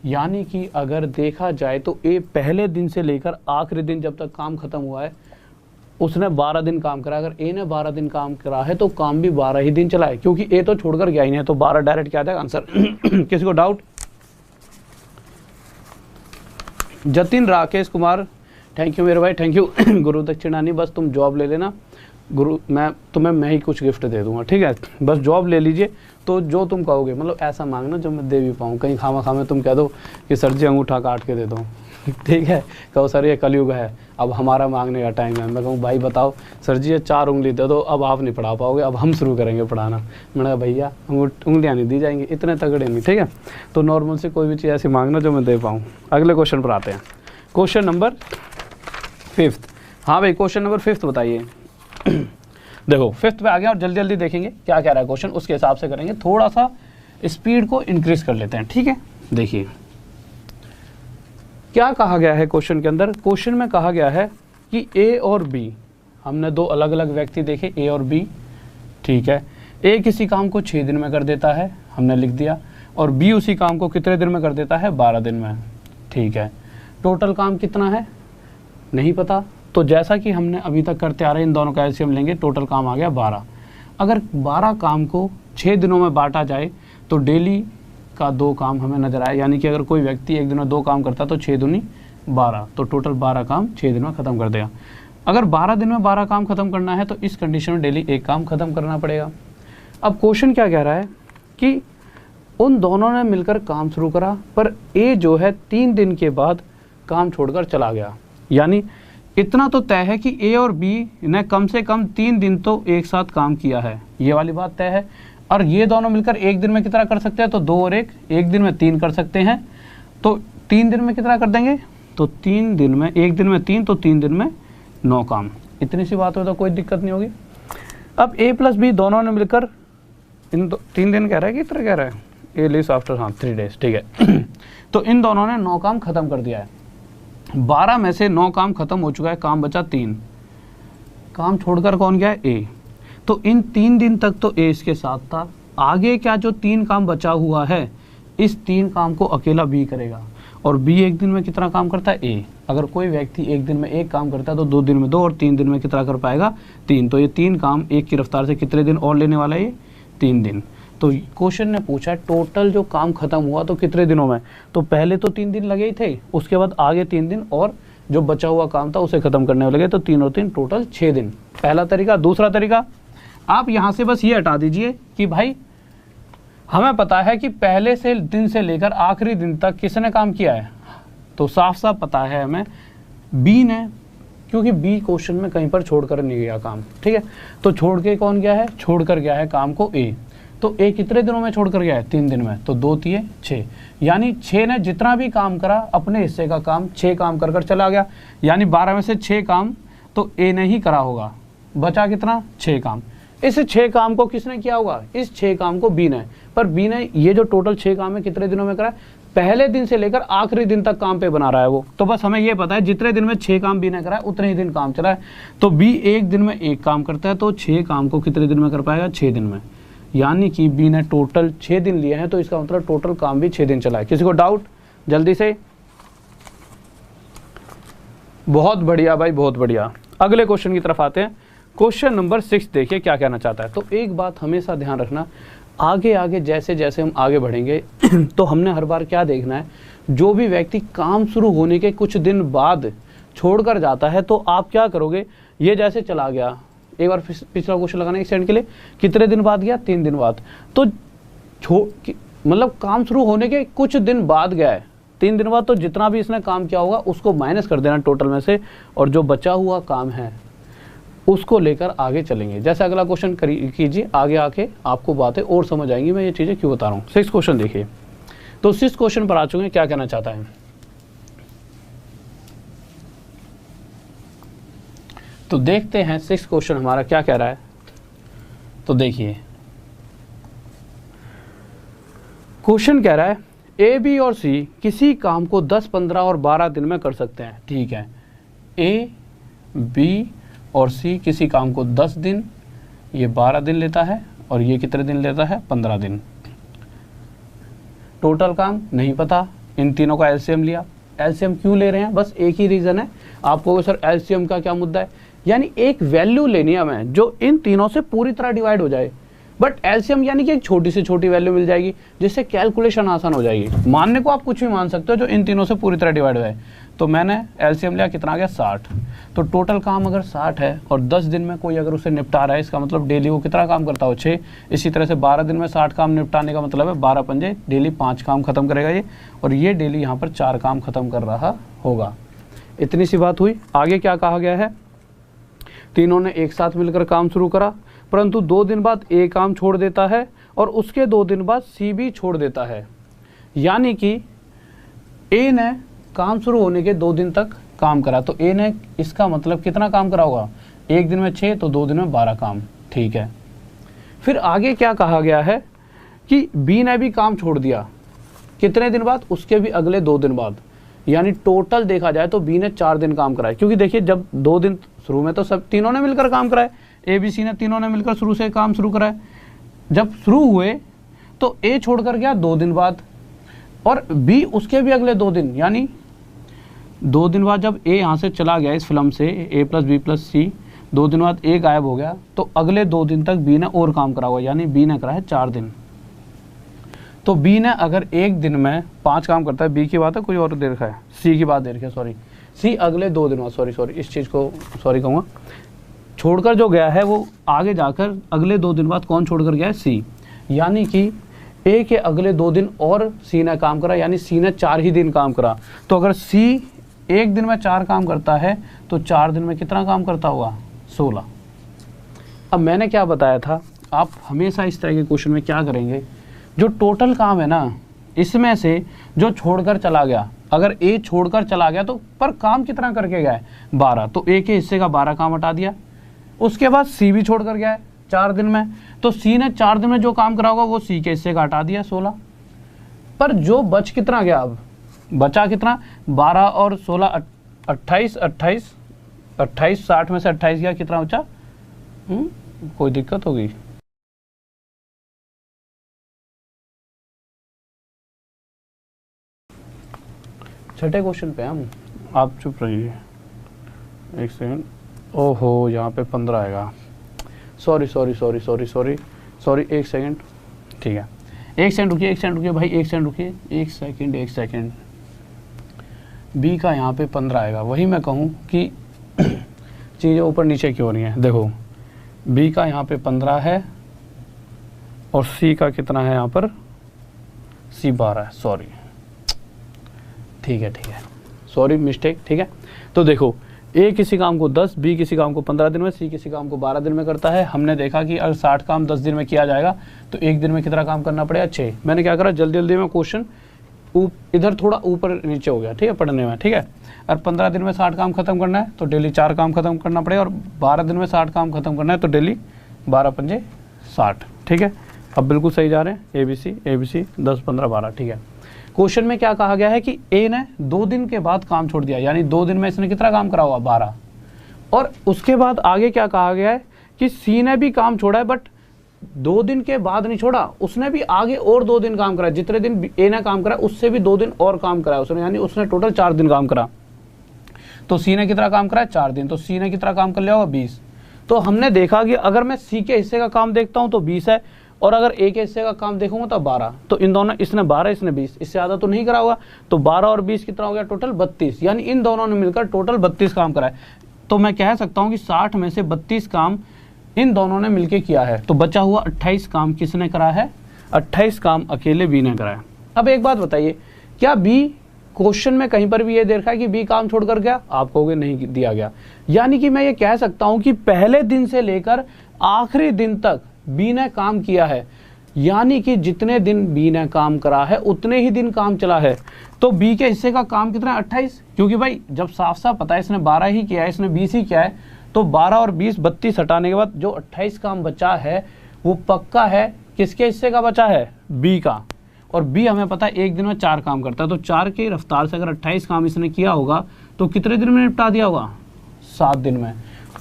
यानी कि अगर देखा जाए तो ए पहले दिन से लेकर आखिरी दिन जब तक काम खत्म हुआ है उसने 12 दिन काम करा। अगर ए ने 12 दिन काम करा है तो काम भी 12 ही दिन चला है, क्योंकि ए तो छोड़कर गया ही नहीं है, तो 12 डायरेक्ट क्या था आंसर। किसी को doubt? Jatin Rakesh Kumar, thank you मेरे भाई, थैंक यू। गुरु दक्षिणा नहीं, बस तुम जॉब ले लेना गुरु, मैं ही कुछ गिफ्ट दे दूंगा, ठीक है, बस जॉब ले लीजिए। तो जो तुम कहोगे, मतलब ऐसा मांगना जो मैं दे भी पाऊँ, कहीं खामा खामे तुम कह दो कि सर जी अंगूठा काट के दे दो, ठीक है, कहो सर ये कलयुग है, अब हमारा मांगने का टाइम है। मैं कहूँ भाई बताओ सर जी ये 4 उंगली दे दो, अब आप नहीं पढ़ा पाओगे, अब हम शुरू करेंगे पढ़ाना। मैंने कहा भैया उंगलियाँ नहीं दी जाएंगी, इतने तगड़े नहीं, ठीक है। तो नॉर्मल से कोई भी चीज़ ऐसी मांगना जो मैं दे पाऊँ। अगले क्वेश्चन पर आते हैं, क्वेश्चन नंबर 5। हाँ भाई, क्वेश्चन नंबर 5 बताइए। देखो 5 पे आ गया, और जल्दी जल्दी देखेंगे क्या कह रहा है क्वेश्चन, उसके हिसाब से करेंगे। थोड़ा सा स्पीड को इंक्रीज कर लेते हैं, ठीक है। देखिए क्या कहा गया है क्वेश्चन के अंदर। क्वेश्चन में कहा गया है कि ए और बी, हमने 2 अलग अलग व्यक्ति देखे, ए और बी, ठीक है। ए किसी काम को 6 दिन में कर देता है, हमने लिख दिया, और बी उसी काम को कितने दिन में कर देता है, 12 दिन में, ठीक है। टोटल काम कितना है नहीं पता, तो जैसा कि हमने अभी तक करते आ रहे हैं, इन दोनों का एलसीएम लेंगे, टोटल काम आ गया 12। अगर 12 काम को 6 दिनों में बांटा जाए तो डेली का 2 काम हमें नजर आए, यानी कि अगर कोई व्यक्ति एक दिन में 2 काम करता है तो 6 दूनी 12, तो टोटल 12 काम 6 दिन में ख़त्म कर देगा। अगर 12 दिन में 12 काम ख़त्म करना है तो इस कंडीशन में डेली 1 काम ख़त्म करना पड़ेगा। अब क्वेश्चन क्या कह रहा है कि उन दोनों ने मिलकर काम शुरू करा, पर ए जो है 3 दिन के बाद काम छोड़कर चला गया। यानी इतना तो तय है कि ए और बी ने कम से कम 3 दिन तो एक साथ काम किया है, ये वाली बात तय है। और ये दोनों मिलकर एक दिन में कितना कर सकते हैं, तो 2 और 1 दिन में 3 कर सकते हैं। तो 3 दिन में कितना कर देंगे, तो 3 दिन में, एक दिन में 3, तो 3 दिन में 9 काम। इतनी सी बात हो तो कोई दिक्कत नहीं होगी। अब ए प्लस बी दोनों ने मिलकर इन 3 दिन कह रहा है कि इतना कह रहा है, ए लिव्स आफ्टर, हाँ 3 डेज, ठीक है। तो इन दोनों ने 9 काम खत्म कर दिया है। 12 में से 9 काम खत्म हो चुका है, काम बचा 3। काम छोड़कर कौन गया है, ए। तो इन 3 दिन तक तो ए इसके साथ था। आगे क्या जो 3 काम बचा हुआ है, इस 3 काम को अकेला बी करेगा। और बी एक दिन में कितना काम करता है, ए। अगर कोई व्यक्ति एक दिन में 1 काम करता है तो 2 दिन में 2, और 3 दिन में कितना कर पाएगा, 3। तो ये 3 काम एक की रफ्तार से कितने दिन और लेने वाला है, ये 3 दिन। तो क्वेश्चन ने पूछा टोटल जो काम खत्म हुआ तो कितने दिनों में, तो पहले तो 3 दिन लगे ही थे, उसके बाद आगे 3 दिन और जो बचा हुआ काम था उसे खत्म करने में लगे, तो 3 और 3 टोटल 6 दिन। पहला तरीका। दूसरा तरीका, आप यहाँ से बस ये हटा दीजिए कि भाई हमें पता है कि पहले से दिन से लेकर आखिरी दिन तक किसने काम किया है, तो साफ साफ पता है हमें बी ने, क्योंकि बी क्वेश्चन में कहीं पर छोड़कर नहीं गया काम, ठीक है। तो छोड़ के कौन गया है, छोड़कर गया है काम को ए। तो ए कितने दिनों में छोड़कर गया है, 3 दिन में, तो 2 3 6, यानी 6 ने जितना भी काम करा अपने हिस्से का काम 6 काम कर चला गया, यानी 12 में से 6 काम तो ए ने ही करा होगा, बचा कितना 6 काम। इस 6 काम को किसने किया होगा, इस 6 काम को बी ने, पर बी ने ये जो टोटल 6 काम है कितने दिनों में करा है, पहले दिन से लेकर आखिरी दिन तक काम पे बना रहा है वो। तो बस हमें ये पता है जितने दिन में 6 काम बी ने करा है उतने ही दिन काम चला है। तो बी एक दिन में 1 काम करता है, तो 6 काम को कितने दिन में कर पाएगा, 6 दिन में, यानी कि बी ने टोटल 6 दिन लिए हैं, तो इसका मतलब टोटल काम भी 6 दिन चला है। किसी को डाउट, जल्दी से। बहुत बढ़िया भाई, बहुत बढ़िया। अगले क्वेश्चन की तरफ आते हैं। क्वेश्चन नंबर 6 देखिए क्या कहना चाहता है। तो एक बात हमेशा ध्यान रखना, आगे आगे जैसे जैसे हम आगे बढ़ेंगे तो हमने हर बार क्या देखना है, जो भी व्यक्ति काम शुरू होने के कुछ दिन बाद छोड़कर जाता है तो आप क्या करोगे, ये जैसे चला गया, एक बार पिछला क्वेश्चन लगाना 1 सेकंड के लिए, कितने दिन बाद गया, 3 दिन बाद, तो मतलब काम शुरू होने के कुछ दिन बाद गया है, 3 दिन बाद, तो जितना भी इसने काम किया होगा उसको माइनस कर देना टोटल में से, और जो बचा हुआ काम है उसको लेकर आगे चलेंगे। जैसे अगला क्वेश्चन कीजिए, आगे आके आपको बातें और समझ आएंगी मैं ये चीज़ें क्यों बता रहा हूँ। 6 क्वेश्चन देखिए। तो 6 क्वेश्चन पर आ चुके हैं, क्या कहना चाहता है। तो देखते हैं 6 क्वेश्चन हमारा क्या कह रहा है। तो देखिए क्वेश्चन कह रहा है ए, बी और सी किसी काम को 10, 15 और 12 दिन में कर सकते हैं। ठीक है, ए, बी और सी किसी काम को 10 दिन, ये 12 दिन लेता है, और ये कितने दिन लेता है, 15 दिन। टोटल काम नहीं पता, इन तीनों का एलसीएम लिया। एलसीएम क्यों ले रहे हैं, बस एक ही रीज़न है, आपको सर एलसीएम का क्या मुद्दा है, यानी एक वैल्यू लेनी है हमें जो इन तीनों से पूरी तरह डिवाइड हो जाए। बट एलसीएम यानी कि एक छोटी से छोटी वैल्यू मिल जाएगी जिससे कैलकुलेशन आसान हो जाएगी। मानने को आप कुछ भी मान सकते हो जो इन तीनों से पूरी तरह डिवाइड हो जाए। तो मैंने एलसीएम लिया, कितना आ गया, 60। तो टोटल काम अगर 60 है और 10 दिन में कोई अगर उसे निपटा रहा है, इसका मतलब डेली वो कितना काम करता हो, 6। इसी तरह से 12 दिन में 60 काम निपटाने का मतलब है 12 पंजे, डेली 5 काम खत्म करेगा ये, और ये डेली यहाँ पर 4 काम खत्म कर रहा होगा। इतनी सी बात हुई। आगे क्या कहा गया है, तीनों ने एक साथ मिलकर काम शुरू करा, परंतु 2 दिन बाद ए काम छोड़ देता है और उसके 2 दिन बाद सी भी छोड़ देता है। यानी कि ए ने काम शुरू होने के 2 दिन तक काम करा, तो ए ने इसका मतलब कितना काम करा होगा, एक दिन में 6, तो 2 दिन में 12 काम। ठीक है, फिर आगे क्या कहा गया है कि बी ने भी काम छोड़ दिया, कितने दिन बाद, उसके भी अगले 2 दिन बाद, यानी टोटल देखा जाए तो बी ने 4 दिन काम कराए। क्योंकि देखिए जब 2 दिन शुरू में तो सब तीनों ने मिलकर काम कराए, ए बी सी ने तीनों ने मिलकर शुरू से काम शुरू कराए। जब शुरू हुए तो ए छोड़कर गया 2 दिन बाद, और बी उसके भी अगले 2 दिन, यानी 2 दिन बाद जब ए यहाँ से चला गया इस फिल्म से, ए प्लस बी प्लस सी, 2 दिन बाद ए गायब हो गया, तो अगले 2 दिन तक बी ने और काम करा हुआ, यानी बी ने करा है 4 दिन। तो बी ने अगर एक दिन में 5 काम करता है, बी की बात है, कोई और दे रखा है, सी की बात दे रखी है, सॉरी, सी अगले 2 दिन बाद, सॉरी इस चीज़ को सॉरी कहूँगा, छोड़कर जो गया है वो आगे जाकर अगले 2 दिन बाद कौन छोड़कर गया है, सी। यानी कि ए के अगले 2 दिन और सी ने काम करा, यानी सी ने 4 ही दिन काम करा। तो अगर सी एक दिन में 4 काम करता है तो 4 दिन में कितना काम करता होगा, 16। अब मैंने क्या बताया था, आप हमेशा इस तरह के क्वेश्चन में क्या करेंगे, जो टोटल काम है ना, इसमें से जो छोड़कर चला गया, अगर ए छोड़कर चला गया तो पर काम कितना करके गया है, 12, तो ए के हिस्से का 12 काम हटा दिया। उसके बाद सी भी छोड़कर गया है 4 दिन में, तो सी ने 4 दिन में जो काम करा होगा वो सी के हिस्से का हटा दिया 16। पर जो बच कितना गया, अब बचा कितना, 12 और 16 28, 60 में से 28 गया, कितना बचा, कोई दिक्कत होगी, छठे क्वेश्चन पे हम, आप चुप रहिए 1 सेकंड। ओहो यहाँ पे 15 आएगा, सॉरी 1 सेकंड, ठीक है, 1 सेकंड रुकिए भाई, 1 सेकंड रुकिए, 1 सेकंड। बी का यहाँ पे 15 आएगा, वही मैं कहूँ कि चीज़ें ऊपर नीचे क्यों नहीं है। देखो बी का यहाँ पे 15 है और सी का कितना है यहाँ पर, सी 12 है, सॉरी, ठीक है सॉरी मिस्टेक, ठीक है। तो देखो ए किसी काम को 10, बी किसी काम को 15 दिन में, सी किसी काम को 12 दिन में करता है। हमने देखा कि अगर 60 काम 10 दिन में किया जाएगा तो एक दिन में कितना काम करना पड़ेगा, 6। मैंने क्या करा, जल्दी जल्दी में क्वेश्चन इधर थोड़ा ऊपर नीचे हो गया, ठीक है, पढ़ने में, ठीक है। और 15 दिन में 60 काम खत्म करना है तो डेली 4 काम खत्म करना पड़ेगा, और 12 दिन में 60 काम खत्म करना है तो डेली 12 पंजे 60, ठीक है। अब बिल्कुल सही जा रहे हैं, ABC 10 15 12, ठीक है। क्वेश्चन में क्या कहा गया है कि ए ने 2 दिन के बाद काम छोड़ दिया, यानी 2 दिन में इसने कितना काम करा हुआ, 12। और उसके बाद आगे क्या कहा गया है कि सी ने भी काम छोड़ा है, बट 2 दिन के बाद नहीं छोड़ा, उसने भी आगे और 2 दिन काम करा, जितने दिन ए ने काम करा उससे भी 2 दिन और काम करा उसने, यानी उसने टोटल 4 दिन काम करा। तो सी ने कितना काम करा है, 4 दिन, तो सी ने कितना काम कर लिया होगा, 20। तो हमने देखा कि अगर मैं सी के हिस्से का काम देखता हूं तो 20 है, और अगर ए के हिस्से का काम देखूंगा तो 12। तो इन दोनों, इसने 12 इसने 20, इससे ज़्यादा तो नहीं करा होगा। तो 12 और 20 कितना हो गया, टोटल 32, यानी इन दोनों ने मिलकर टोटल 32 काम करा है। तो मैं कह सकता हूं कि 60 में से 32 काम इन दोनों ने मिलकर किया है, तो बचा हुआ 28 काम किसने करा है, 28 काम अकेले बी ने करा है। अब एक बात बताइए, क्या बी क्वेश्चन में कहीं पर भी ये दे रखा है कि बी काम छोड़कर गया, आप कहोगे नहीं दिया गया। यानी कि मैं ये कह सकता हूं कि पहले दिन से लेकर आखिरी दिन तक बी ने काम किया है, यानी कि जितने दिन बी ने काम करा है उतने ही दिन काम चला है। तो बी के हिस्से का काम कितना है, 28, क्योंकि भाई जब साफ साफ पता है इसने 12 ही किया है, इसने 20 ही किया है, तो 12 और 20 32 हटाने के बाद जो 28 काम बचा है वो पक्का है किसके हिस्से का बचा है, बी का। और बी हमें पता है एक दिन में 4 काम करता है, तो 4 की रफ्तार से अगर 28 काम इसने किया होगा तो कितने दिन में निपटा दिया होगा, 7 दिन में।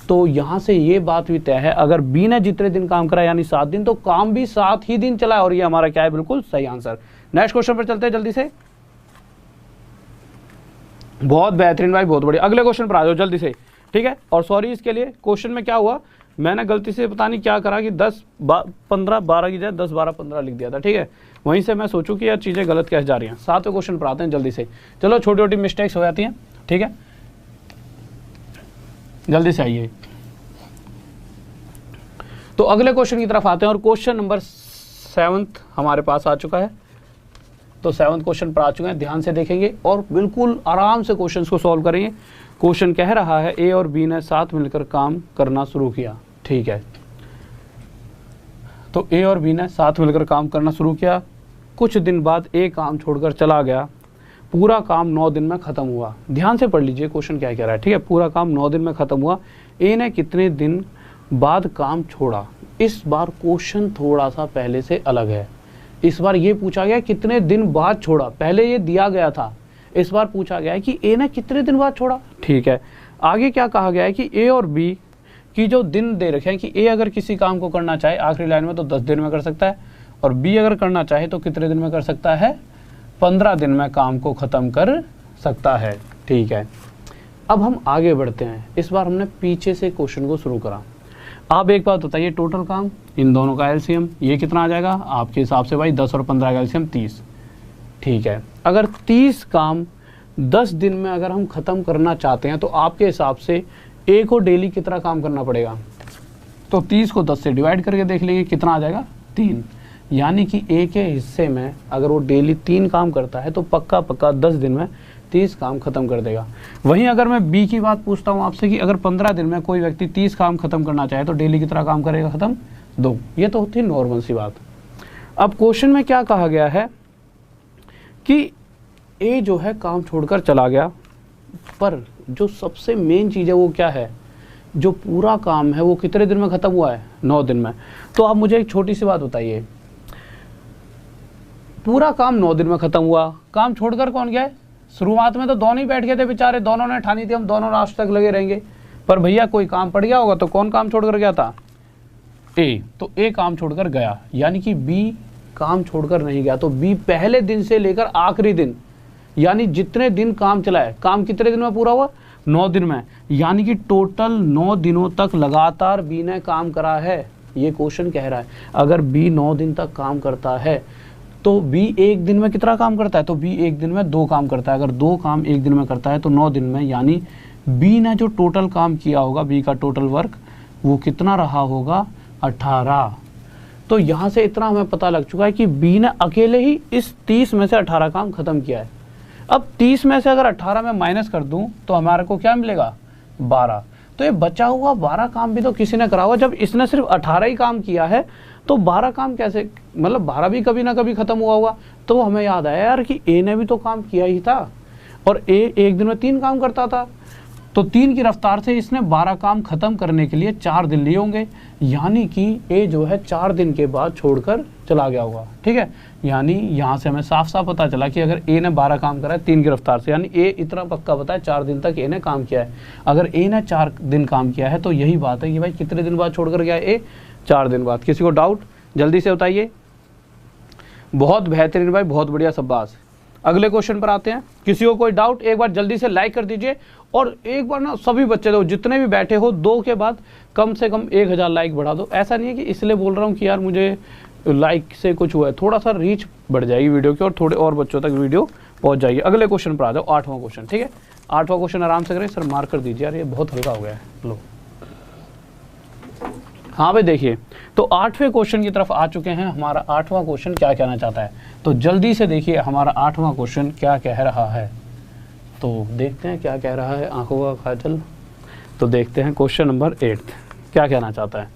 तो यहाँ से ये बात भी तय है, अगर बी ने जितने दिन काम करा यानी 7 दिन, तो काम भी 7 ही दिन चला है, और ये हमारा क्या है, बिल्कुल सही आंसर। नेक्स्ट क्वेश्चन पर चलते हैं जल्दी से। बहुत बेहतरीन भाई, बहुत बढ़िया। अगले क्वेश्चन पर आ जाओ जल्दी से, ठीक है। और सॉरी इसके लिए, क्वेश्चन में क्या हुआ, मैंने गलती से पता नहीं क्या करा कि 10 15 12 की जगह 10 12 15 लिख दिया था, ठीक है। वहीं से मैं सोचूं कि यार चीज़ें गलत कैसे जा रही हैं। 7वें क्वेश्चन पर आते हैं जल्दी से। चलो, छोटी छोटी मिस्टेक्स हो जाती हैं, ठीक है, जल्दी से आइए। तो अगले क्वेश्चन की तरफ आते हैं, और क्वेश्चन नंबर 7 हमारे पास आ चुका है। तो 7वें क्वेश्चन पर आ चुके हैं, ध्यान से देखेंगे और बिल्कुल आराम से क्वेश्चन को सॉल्व करेंगे। क्वेश्चन कह रहा है ए और बी ने साथ मिलकर काम करना शुरू किया, ठीक है। तो ए और बी ने साथ मिलकर काम करना शुरू किया, कुछ दिन बाद ए काम छोड़कर चला गया, पूरा काम 9 दिन में खत्म हुआ। ध्यान से पढ़ लीजिए क्वेश्चन क्या कह रहा है, ठीक है। पूरा काम 9 दिन में खत्म हुआ, ए ने कितने दिन बाद काम छोड़ा। इस बार क्वेश्चन थोड़ा सा पहले से अलग है। इस बार ये पूछा गया कितने दिन बाद छोड़ा, पहले ये दिया गया था, इस बार पूछा गया है कि ए ने कितने दिन बाद छोड़ा, ठीक है। आगे क्या कहा गया है कि ए और बी की जो दिन दे रखे हैं कि ए अगर किसी काम को करना चाहे आखिरी लाइन में तो 10 दिन में कर सकता है, और बी अगर करना चाहे तो कितने दिन में कर सकता है, 15 दिन में काम को ख़त्म कर सकता है, ठीक है। अब हम आगे बढ़ते हैं, इस बार हमने पीछे से क्वेश्चन को शुरू करा। आप एक बात बताइए, टोटल काम इन दोनों का एलसीएम ये कितना आ जाएगा आपके हिसाब से भाई, 10 और 15 का एलसीएम 30, ठीक है। अगर 30 काम 10 दिन में अगर हम ख़त्म करना चाहते हैं तो आपके हिसाब से ए को डेली कितना काम करना पड़ेगा, तो 30 को 10 से डिवाइड करके देख लेंगे कितना आ जाएगा, 3। यानी कि ए के हिस्से में अगर वो डेली 3 काम करता है तो पक्का 10 दिन में 30 काम खत्म कर देगा। वहीं अगर मैं बी की बात पूछता हूँ आपसे कि अगर 15 दिन में कोई व्यक्ति 30 काम खत्म करना चाहे तो डेली कितना काम करेगा खत्म, 2। ये तो होती है नॉर्मल सी बात। अब क्वेश्चन में क्या कहा गया है कि ए जो है काम छोड़कर चला गया, पर जो सबसे मेन चीज़ है वो क्या है, जो पूरा काम है वो कितने दिन में ख़त्म हुआ है, 9 दिन में। तो आप मुझे एक छोटी सी बात बताइए, पूरा काम 9 दिन में ख़त्म हुआ, काम छोड़कर कौन गया है, शुरुआत में तो दोनों ही बैठ गए थे बेचारे, दोनों ने ठानी थी हम दोनों लास्ट तक लगे रहेंगे, पर भैया कोई काम पड़ गया होगा तो कौन काम छोड़कर गया था, ए। तो ए काम छोड़कर गया, यानी कि बी काम छोड़कर नहीं गया। तो बी पहले दिन से लेकर आखिरी दिन, यानी जितने दिन काम चला है, काम कितने दिन में पूरा हुआ, 9 दिन में, यानी कि टोटल 9 दिनों तक लगातार बी ने काम करा है। ये क्वेश्चन कह रहा है अगर बी 9 दिन तक काम करता है तो बी एक दिन में कितना काम करता है, तो बी एक दिन में 2 काम करता है। अगर 2 काम एक दिन में करता है तो 9 दिन में, यानी बी ने जो टोटल काम किया होगा, बी का टोटल वर्क वो कितना रहा होगा, 18। तो यहाँ से इतना हमें पता लग चुका है कि बी ने अकेले ही इस 30 में से 18 काम खत्म किया है। अब 30 में से अगर 18 में माइनस कर दूं तो हमारे को क्या मिलेगा, 12। तो ये बचा हुआ 12 काम भी तो किसी ने करा हुआ। जब इसने सिर्फ 18 ही काम किया है तो 12 काम कैसे, मतलब 12 भी कभी ना कभी खत्म हुआ होगा। तो हमें याद आया यार कि ए ने भी तो काम किया ही था और ए एक दिन में 3 काम करता था, तो 3 की रफ्तार से इसने 12 काम खत्म करने के लिए 4 दिन लिए होंगे, यानी कि ए जो है 4 दिन के बाद छोड़कर चला गया होगा। ठीक है, यानी यहाँ से हमें साफ साफ पता चला कि अगर ए ने 12 काम करा है 3 की रफ्तार से, यानी ए इतना पक्का पता है 4 दिन तक ए ने काम किया है। अगर ए ने 4 दिन काम किया है तो यही बात है कि भाई कितने दिन बाद छोड़कर गया ए, 4 दिन बाद। किसी को डाउट जल्दी से बताइए। बहुत बेहतरीन भाई, बहुत बढ़िया, शाबाश। अगले क्वेश्चन पर आते हैं। किसी को कोई डाउट एक बार जल्दी से लाइक कर दीजिए, और एक बार ना सभी बच्चे दो, जितने भी बैठे हो, 2 के बाद कम से कम 1000 लाइक बढ़ा दो। ऐसा नहीं है कि इसलिए बोल रहा हूँ कि यार मुझे लाइक से कुछ हुआ है, थोड़ा सा रीच बढ़ जाएगी वीडियो की और थोड़े और बच्चों तक वीडियो पहुँच जाएगी। अगले क्वेश्चन पर आ जाओ, 8वां क्वेश्चन। ठीक है, 8वां क्वेश्चन आराम से करें। सर मार्क कर दीजिए यार, ये बहुत हल्का हो गया है। लो, हाँ भाई देखिए, तो 8वें क्वेश्चन की तरफ आ चुके हैं। हमारा 8वां क्वेश्चन क्या कहना चाहता है, तो जल्दी से देखिए हमारा 8वां क्वेश्चन क्या कह रहा है। तो देखते हैं क्या कह रहा है, आंखों का काजल। तो देखते हैं क्वेश्चन नंबर 8 क्या कहना चाहता है।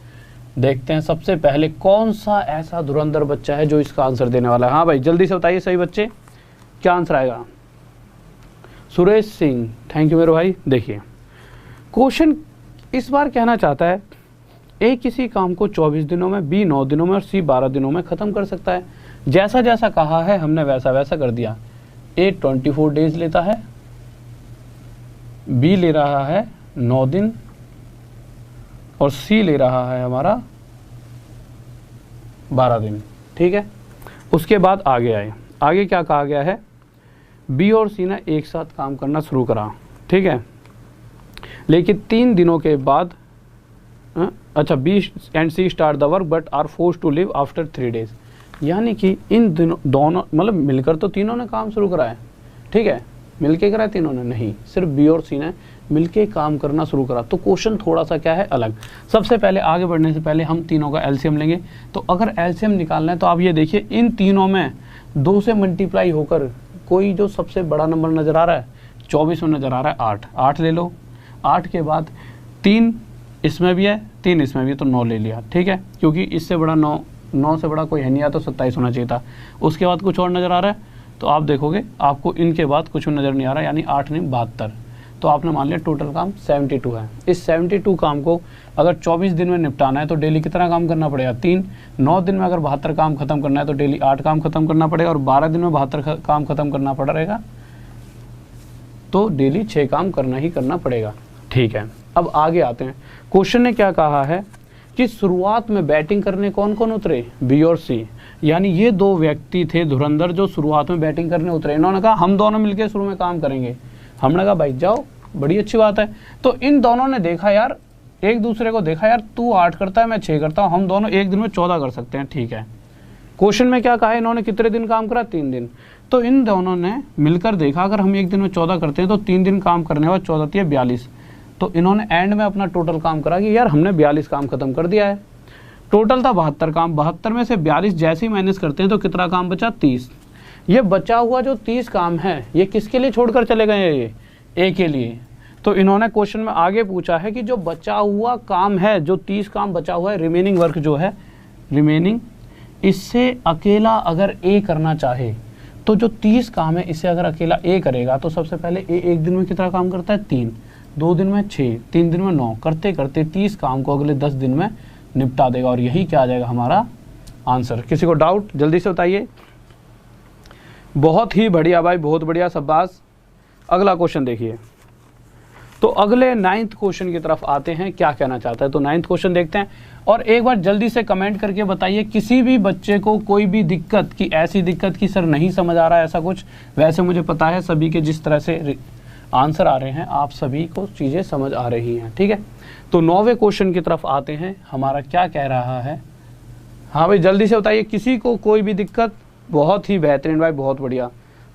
देखते हैं सबसे पहले कौन सा ऐसा धुरंधर बच्चा है जो इसका आंसर देने वाला है। हाँ भाई जल्दी से बताइए सही बच्चे, क्या आंसर आएगा। सुरेश सिंह, थैंक यू मेरे भाई। देखिए क्वेश्चन इस बार कहना चाहता है ए किसी काम को 24 दिनों में, बी 9 दिनों में और सी 12 दिनों में ख़त्म कर सकता है। जैसा जैसा कहा है हमने वैसा वैसा कर दिया। ए 24 डेज लेता है, बी ले रहा है 9 दिन और सी ले रहा है हमारा 12 दिन। ठीक है, उसके बाद आगे आए। आगे क्या कहा गया है, बी और सी ने एक साथ काम करना शुरू करा। ठीक है, लेकिन 3 दिनों के बाद अच्छा, B and C start the work but are force to leave after 3 days. यानी कि इन दिनों दोनों मतलब मिलकर तो तीनों ने काम शुरू करा है। ठीक है, मिलके करा है तीनों ने, नहीं, सिर्फ बी और सी ने मिलके काम करना शुरू करा। तो क्वेश्चन थोड़ा सा क्या है अलग। सबसे पहले आगे बढ़ने से पहले हम तीनों का एलसीएम लेंगे। तो अगर एलसीएम निकालना है तो आप ये देखिए, इन तीनों में 2 से मल्टीप्लाई होकर कोई जो सबसे बड़ा नंबर नज़र आ रहा है 24 में नज़र आ रहा है 8, 8 ले लो। 8 के बाद 3 इसमें भी है, 3 इसमें भी है, तो 9 ले लिया। ठीक है, क्योंकि इससे बड़ा 9 से बड़ा कोई है नहीं, या तो 27 होना चाहिए था। उसके बाद कुछ और नज़र आ रहा है तो आप देखोगे आपको इनके बाद कुछ नज़र नहीं आ रहा, यानी 8 नहीं 72। तो आपने मान लिया टोटल काम 72 है। इस 72 काम को अगर 24 दिन में निपटाना है तो डेली कितना काम करना पड़ेगा, 3। 9 दिन में अगर 72 काम खत्म करना है तो डेली 8 काम खत्म करना पड़ेगा, और 12 दिन में 72 काम खत्म करना पड़ेगा तो डेली 6 काम करना ही करना पड़ेगा। ठीक है, अब आगे आते हैं। क्वेश्चन ने क्या कहा है कि शुरुआत में बैटिंग करने कौन कौन उतरे, बी और सी। यानी ये 2 व्यक्ति थे धुरंधर जो शुरुआत में बैटिंग करने उतरे। इन्होंने कहा हम दोनों मिलकर शुरू में काम करेंगे। हमने कहा भाई जाओ, बड़ी अच्छी बात है। तो इन दोनों ने देखा यार, एक दूसरे को देखा यार, तू 8 करता है मैं 6 करता हूँ, हम दोनों एक दिन में 14 कर सकते हैं। ठीक है, क्वेश्चन में क्या कहा है, इन्होंने कितने दिन काम करा, 3 दिन। तो इन दोनों ने मिलकर देखा अगर हम एक दिन में 14 करते हैं तो 3 दिन काम करने के बाद 14 42। तो इन्होंने एंड में अपना टोटल काम करा कि यार हमने 42 काम खत्म कर दिया है। टोटल था 72 काम, 72 में से 42 जैसे ही माइनस करते हैं तो कितना काम बचा, 30। ये बचा हुआ जो 30 काम है ये किसके लिए छोड़कर चले गए हैं, ये ए के लिए। तो इन्होंने क्वेश्चन में आगे पूछा है कि जो बचा हुआ काम है, जो 30 काम बचा हुआ है, रिमेनिंग वर्क जो है, रिमेनिंग, इससे अकेला अगर ए करना चाहे तो जो 30 काम है इससे अगर अकेला ए करेगा तो सबसे पहले ए एक दिन में कितना काम करता है, 3, 2 दिन में 6, 3 दिन में 9, करते करते 30 काम को अगले 10 दिन में निपटा देगा। और यही क्या आ जाएगा हमारा आंसर। किसी को डाउट जल्दी से बताइए। बहुत ही बढ़िया भाई, बहुत बढ़िया, शाबाश। अगला क्वेश्चन देखिए। तो अगले 9th क्वेश्चन की तरफ आते हैं, क्या कहना चाहता है। तो 9th क्वेश्चन देखते हैं, और एक बार जल्दी से कमेंट करके बताइए किसी भी बच्चे को कोई भी दिक्कत की, ऐसी दिक्कत की सर नहीं समझ आ रहा है ऐसा कुछ। वैसे मुझे पता है सभी के जिस तरह से आंसर आ रहे हैं आप सभी को चीज़ें समझ आ रही हैं। ठीक है, तो 9वें क्वेश्चन की तरफ आते हैं। हमारा क्या कह रहा है, हाँ भाई जल्दी से बताइए किसी को कोई भी दिक्कत। बहुत ही बेहतरीन भाई, बहुत बढ़िया,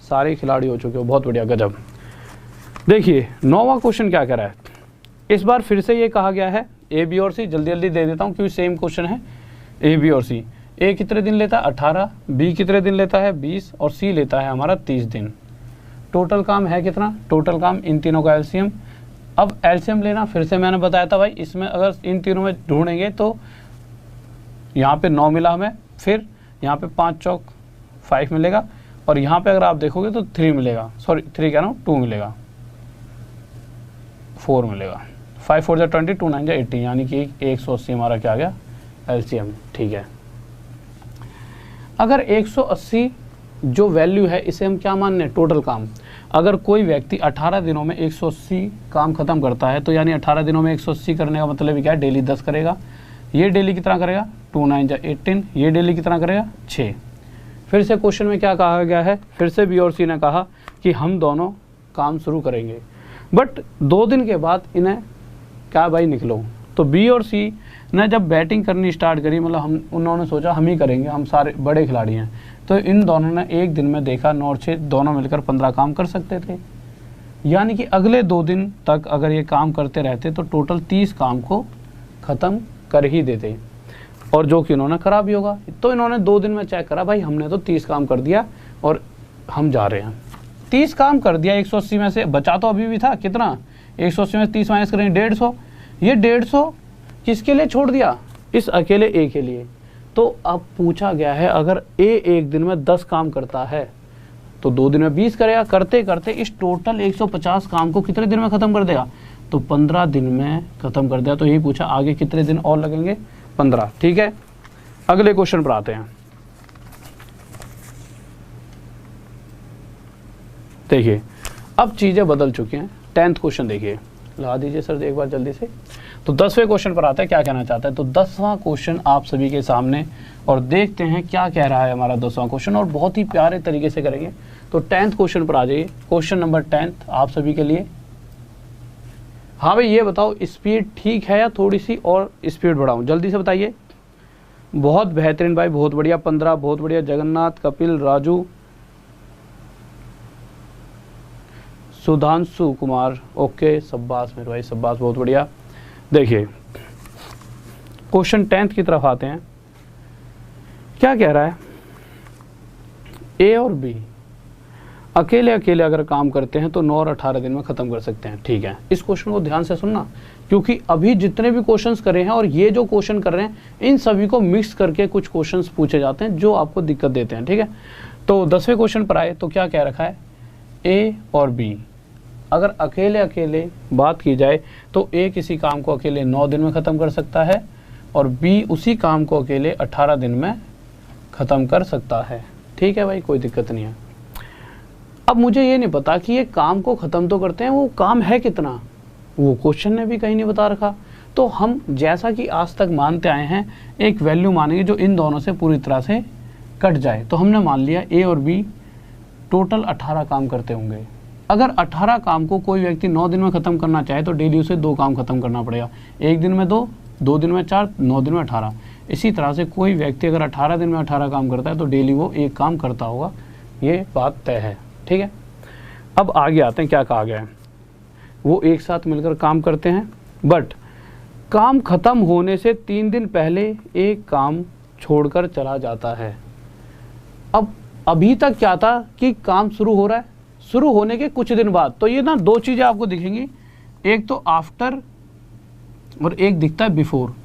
सारे खिलाड़ी हो चुके हो, बहुत बढ़िया, गजब। देखिए 9वां क्वेश्चन क्या कह रहा है। इस बार फिर से ये कहा गया है ए बी और सी, जल्दी जल्दी दे देता हूँ क्योंकि सेम क्वेश्चन है, ए बी और सी। ए कितने दिन लेता है 18, बी कितने दिन लेता है 20 और सी लेता है हमारा 30 दिन। टोटल काम है कितना, टोटल काम इन तीनों का एलसीएम। अब एलसीएम लेना, फिर से मैंने बताया था भाई इसमें अगर इन तीनों में ढूंढेंगे तो यहाँ पे 9 मिला हमें, फिर यहाँ पे 5 चौक 5 मिलेगा और यहाँ पे अगर आप देखोगे तो 3 मिलेगा, सॉरी 3 कह रहा हूँ 2 मिलेगा, 4 मिलेगा। 5 4 जा 20, 2 9 जा 18, यानी कि 180 हमारा क्या आ गया एलसीएम। ठीक है, अगर 180 जो वैल्यू है इसे हम क्या मानने, टोटल काम। अगर कोई व्यक्ति 18 दिनों में 180 काम खत्म करता है तो यानी 18 दिनों में 180 करने का मतलब क्या है, डेली 10 करेगा। ये डेली कितना करेगा 2 9 जा 18, ये डेली कितना करेगा 6। फिर से क्वेश्चन में क्या कहा गया है, फिर से बी और सी ने कहा कि हम दोनों काम शुरू करेंगे, बट 2 दिन के बाद इन्हें क्या भाई निकलो। तो बी और सी ने जब बैटिंग करनी स्टार्ट करी, मतलब उन्होंने सोचा हम ही करेंगे, हम सारे बड़े खिलाड़ी हैं, तो इन दोनों ने एक दिन में देखा 9 और 6 दोनों मिलकर 15 काम कर सकते थे। यानी कि अगले 2 दिन तक अगर ये काम करते रहते तो टोटल 30 काम को ख़त्म कर ही देते, और जो कि इन्होंने करा भी होगा। तो इन्होंने 2 दिन में चेक करा, भाई हमने तो 30 काम कर दिया और हम जा रहे हैं। 30 काम कर दिया, 180 में से बचा तो अभी भी था कितना, 180 में 30 माइनस करेंगे 150। ये 150 किसके लिए छोड़ दिया, इस अकेले ए के लिए। तो अब पूछा गया है अगर ए एक दिन में 10 काम करता है तो 2 दिन में 20 करेगा, करते करते इस टोटल 150 काम को कितने दिन में ख़त्म कर देगा, तो 15 दिन में ख़त्म कर दिया। तो यही पूछा आगे कितने दिन और लगेंगे, 15। ठीक है, अगले क्वेश्चन पर आते हैं। देखिए अब चीज़ें बदल चुकी हैं। 10th क्वेश्चन देखिए, लगा दीजिए सर एक बार जल्दी से। तो 10वें क्वेश्चन पर आते हैं, क्या कहना चाहता है। तो 10वां क्वेश्चन आप सभी के सामने, और देखते हैं क्या कह रहा है हमारा 10वां क्वेश्चन, और बहुत ही प्यारे तरीके से करेंगे। तो 10th क्वेश्चन पर आ जाइए। क्वेश्चन नंबर 10 आप सभी के लिए। हाँ भाई ये बताओ स्पीड ठीक है या थोड़ी सी और स्पीड बढ़ाऊं, जल्दी से बताइए। बहुत बेहतरीन भाई, बहुत बढ़िया। 15 बहुत बढ़िया। जगन्नाथ, कपिल, राजू, सुधांशु कुमार, ओके, शब्बास मेरे भाई, शब्बास, बहुत बढ़िया। देखिए क्वेश्चन 10th की तरफ आते हैं। क्या कह रहा है, ए और बी अकेले अकेले अगर काम करते हैं तो 9 और 18 दिन में ख़त्म कर सकते हैं। ठीक है, इस क्वेश्चन को ध्यान से सुनना, क्योंकि अभी जितने भी क्वेश्चंस करे हैं और ये जो क्वेश्चन कर रहे हैं इन सभी को मिक्स करके कुछ क्वेश्चंस पूछे जाते हैं जो आपको दिक्कत देते हैं। ठीक है, तो 10वें क्वेश्चन पर आए तो क्या कह रखा है, ए और बी अगर अकेले अकेले बात की जाए तो ए किसी काम को अकेले 9 दिन में ख़त्म कर सकता है और बी उसी काम को अकेले 18 दिन में ख़त्म कर सकता है। ठीक है भाई, कोई दिक्कत नहीं है। अब मुझे ये नहीं पता कि ये काम को ख़त्म तो करते हैं, वो काम है कितना, वो क्वेश्चन ने भी कहीं नहीं बता रखा। तो हम जैसा कि आज तक मानते आए हैं एक वैल्यू मानेंगे जो इन दोनों से पूरी तरह से कट जाए। तो हमने मान लिया ए और बी टोटल 18 काम करते होंगे। अगर 18 काम को कोई व्यक्ति 9 दिन में ख़त्म करना चाहे तो डेली उसे 2 काम ख़त्म करना पड़ेगा। एक दिन में 2, 2 दिन में 4, 9 दिन में 18। इसी तरह से कोई व्यक्ति अगर 18 दिन में 18 काम करता है तो डेली वो 1 काम करता होगा, ये बात तय है। ठीक है, अब आगे आते हैं, क्या कहा गया है। वो एक साथ मिलकर काम करते हैं, बट काम ख़त्म होने से 3 दिन पहले एक काम छोड़कर चला जाता है। अब अभी तक क्या था कि काम शुरू हो रहा है, शुरू होने के कुछ दिन बाद। तो ये ना 2 चीज़ें आपको दिखेंगी, एक तो आफ्टर और एक दिखता है बिफोर।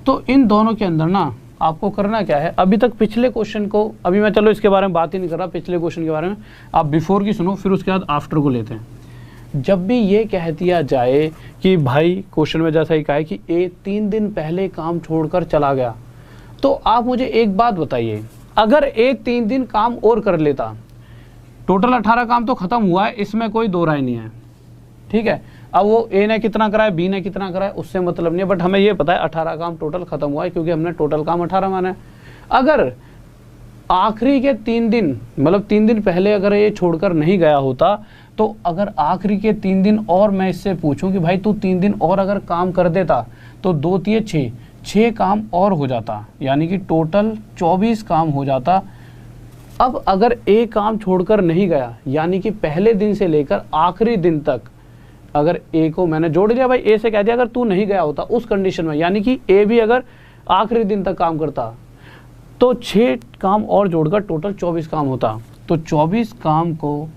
तो इन दोनों के अंदर ना आपको करना क्या है, अभी तक पिछले क्वेश्चन को, अभी मैं चलो इसके बारे में बात ही नहीं कर रहा, पिछले क्वेश्चन के बारे में आप बिफोर की सुनो, फिर उसके बाद आफ्टर को लेते हैं। जब भी ये कह दिया जाए कि भाई क्वेश्चन में जैसा ही कहा है कि ए 3 दिन पहले काम छोड़कर चला गया, तो आप मुझे एक बात बताइए, अगर ए 3 दिन काम और कर लेता, टोटल 18 काम तो खत्म हुआ है, इसमें कोई दो राय नहीं है। ठीक है, अब वो ए ने कितना करा है, बी ने कितना करा है, उससे मतलब नहीं है, बट हमें ये पता है 18 काम टोटल खत्म हुआ है क्योंकि हमने टोटल काम 18 माना है। अगर आखिरी के 3 दिन, मतलब 3 दिन पहले अगर ये छोड़कर नहीं गया होता, तो अगर आखिरी के 3 दिन और मैं इससे पूछूं कि भाई तू 3 दिन और अगर काम कर देता तो 2 3 6 काम और हो जाता, यानी कि टोटल 24 काम हो जाता। अब अगर ए काम छोड़कर नहीं गया, यानी कि पहले दिन से लेकर आखिरी दिन तक अगर ए को मैंने जोड़ दिया, भाई ए से कह दिया अगर तू नहीं गया होता उस कंडीशन में, यानी कि ए भी अगर आखिरी दिन तक काम करता तो 6 काम और जोड़कर टोटल 24 काम होता। तो 24 काम को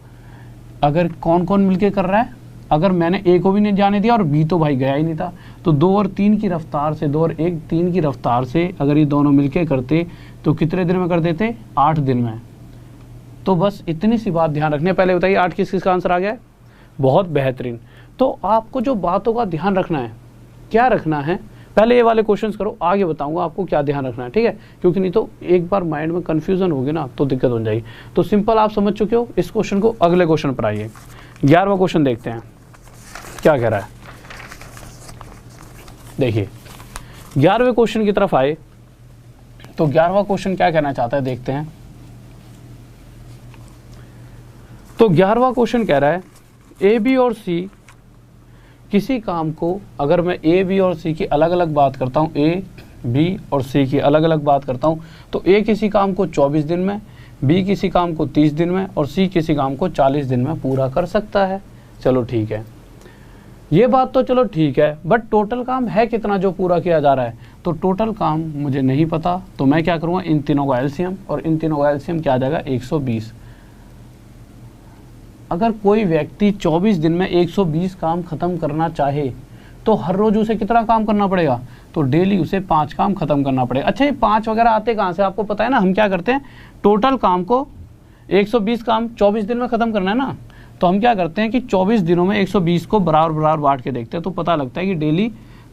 अगर कौन कौन मिलके कर रहा है, अगर मैंने ए को भी नहीं जाने दिया और बी तो भाई गया ही नहीं था, तो 2 और 3 की रफ्तार से, 2 और 1 3 की रफ्तार से अगर ये दोनों मिलके करते तो कितने दिन में कर देते, 8 दिन में। तो बस इतनी सी बात ध्यान रखनी है। पहले बताइए 8 किसका आंसर आ गया है, बहुत बेहतरीन। तो आपको जो बातों का ध्यान रखना है, क्या रखना है, पहले ये वाले क्वेश्चंस करो, आगे बताऊंगा आपको क्या ध्यान रखना है, ठीक है, क्योंकि नहीं तो एक बार माइंड में कंफ्यूजन होगी ना तो दिक्कत हो जाएगी। तो सिंपल आप समझ चुके हो इस क्वेश्चन को। अगले क्वेश्चन पर आइए, 11वां क्वेश्चन देखते हैं क्या कह रहा है। देखिए 11वें क्वेश्चन की तरफ आए तो 11वां क्वेश्चन क्या कहना चाहता है, देखते हैं। तो 11वां क्वेश्चन कह रहा है ए बी और सी किसी काम को, अगर मैं ए बी और सी की अलग अलग बात करता हूँ, ए बी और सी की अलग अलग बात करता हूँ, तो ए किसी काम को 24 दिन में, बी किसी काम को 30 दिन में और सी किसी काम को 40 दिन में पूरा कर सकता है। चलो ठीक है, ये बात तो चलो ठीक है, बट टोटल काम है कितना जो पूरा किया जा रहा है, तो टोटल काम मुझे नहीं पता। तो मैं क्या करूँगा, इन तीनों का एलसीएम, और इन तीनों का एलसीएम क्या आ जाएगा, 120। अगर कोई व्यक्ति 24 दिन में 120 काम खत्म करना चाहे तो हर रोज उसे कितना काम करना पड़ेगा, तो डेली उसे 5 काम खत्म करना पड़ेगा। अच्छा, ये 5 वगैरह आते कहाँ से, आपको पता है ना, हम क्या करते हैं, टोटल काम को 120 काम 24 दिन में खत्म करना है ना, तो हम क्या करते हैं कि 24 दिनों में 120 को बराबर बराबर बांट के देखते हैं, तो पता लगता है कि डेली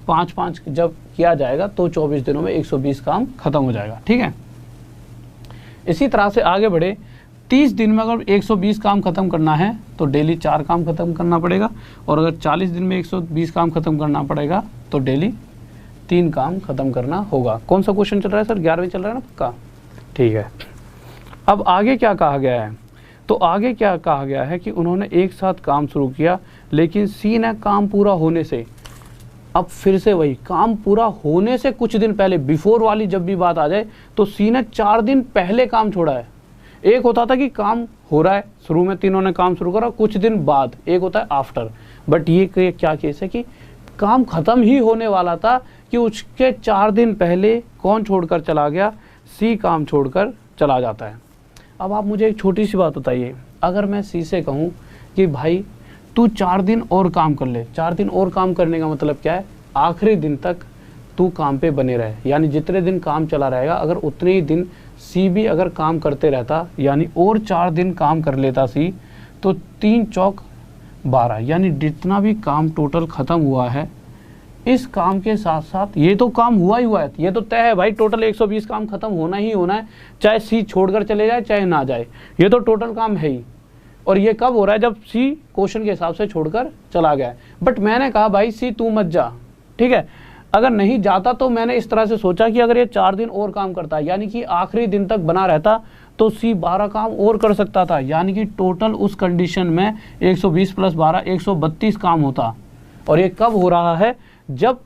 5-5 जब किया जाएगा तो 24 दिनों में 120 काम खत्म हो जाएगा, ठीक है। इसी तरह से आगे बढ़े, 30 दिन में अगर 120 काम खत्म करना है तो डेली 4 काम खत्म करना पड़ेगा, और अगर 40 दिन में 120 काम खत्म करना पड़ेगा तो डेली 3 काम खत्म करना होगा। कौन सा क्वेश्चन चल रहा है सर, 11वें चल रहा है ना पक्का, ठीक है। अब आगे क्या कहा गया है, तो आगे क्या कहा गया है कि उन्होंने एक साथ काम शुरू किया, लेकिन सी ने काम पूरा होने से, अब फिर से वही काम पूरा होने से कुछ दिन पहले, बिफोर वाली जब भी बात आ जाए, तो सी ने 4 दिन पहले काम छोड़ा है। एक होता था कि काम हो रहा है, शुरू में तीनों ने काम शुरू करा, कुछ दिन बाद एक होता है आफ्टर, बट ये क्या केस है कि काम खत्म ही होने वाला था कि उसके 4 दिन पहले कौन छोड़कर चला गया, सी काम छोड़कर चला जाता है। अब आप मुझे एक छोटी सी बात बताइए, अगर मैं सी से कहूँ कि भाई तू 4 दिन और काम कर ले, 4 दिन और काम करने का मतलब क्या है, आखिरी दिन तक तू काम पे बने रहे, यानी जितने दिन काम चला रहेगा अगर उतने ही दिन सी भी अगर काम करते रहता, यानी और 4 दिन काम कर लेता सी, तो 3 चौक 12, यानी जितना भी काम टोटल ख़त्म हुआ है, इस काम के साथ साथ ये तो काम हुआ ही हुआ है, ये तो तय है भाई, टोटल 120 काम खत्म होना ही होना है, चाहे सी छोड़कर चले जाए चाहे ना जाए, ये तो टोटल काम है ही। और ये कब हो रहा है, जब सी क्वेश्चन के हिसाब से छोड़कर चला गया है। बट मैंने कहा भाई सी तू मत जा, ठीक है, अगर नहीं जाता तो मैंने इस तरह से सोचा कि अगर ये 4 दिन और काम करता है, यानी कि आखिरी दिन तक बना रहता, तो सी 12 काम और कर सकता था, यानी कि टोटल उस कंडीशन में 120 + 12 132 काम होता। और ये कब हो रहा है, जब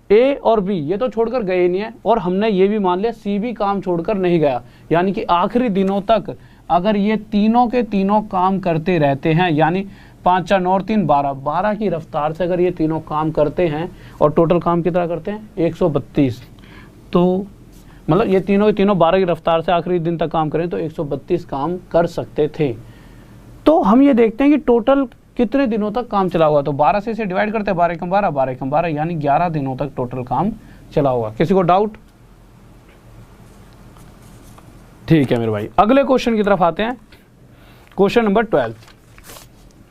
ए और बी ये तो छोड़कर गए नहीं है, और हमने ये भी मान लिया सी भी काम छोड़कर नहीं गया, यानी कि आखिरी दिनों तक अगर ये तीनों के तीनों काम करते रहते हैं, यानी 5 4 9 3 12 की रफ्तार से अगर ये तीनों काम करते हैं, और टोटल काम कितना करते हैं 132, तो मतलब ये तीनों के तीनों 12 की रफ्तार से आखिरी दिन तक काम करें तो 132 काम कर सकते थे। तो हम ये देखते हैं कि टोटल कितने दिनों तक काम चला हुआ, तो 12 से इसे डिवाइड करते हैं, 12 × 12 12 × 12, यानी 11 दिनों तक टोटल काम चला हुआ। किसी को डाउट? ठीक है मेरे भाई, अगले क्वेश्चन की तरफ आते हैं, क्वेश्चन नंबर 12।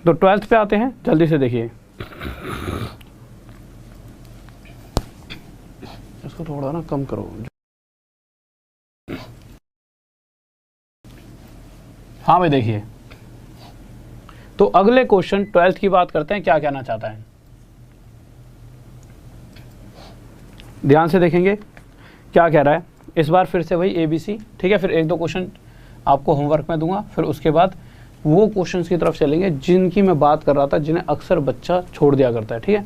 तो 12th पे आते हैं, जल्दी से देखिए, इसको थोड़ा ना कम करो। हाँ भाई देखिए, तो अगले क्वेश्चन 12th की बात करते हैं, क्या कहना चाहता है, ध्यान से देखेंगे क्या कह रहा है। इस बार फिर से वही ABC, ठीक है, फिर 1-2 क्वेश्चन आपको होमवर्क में दूंगा, फिर उसके बाद वो क्वेश्चंस की तरफ चलेंगे जिनकी मैं बात कर रहा था, जिन्हें अक्सर बच्चा छोड़ दिया करता है, ठीक है।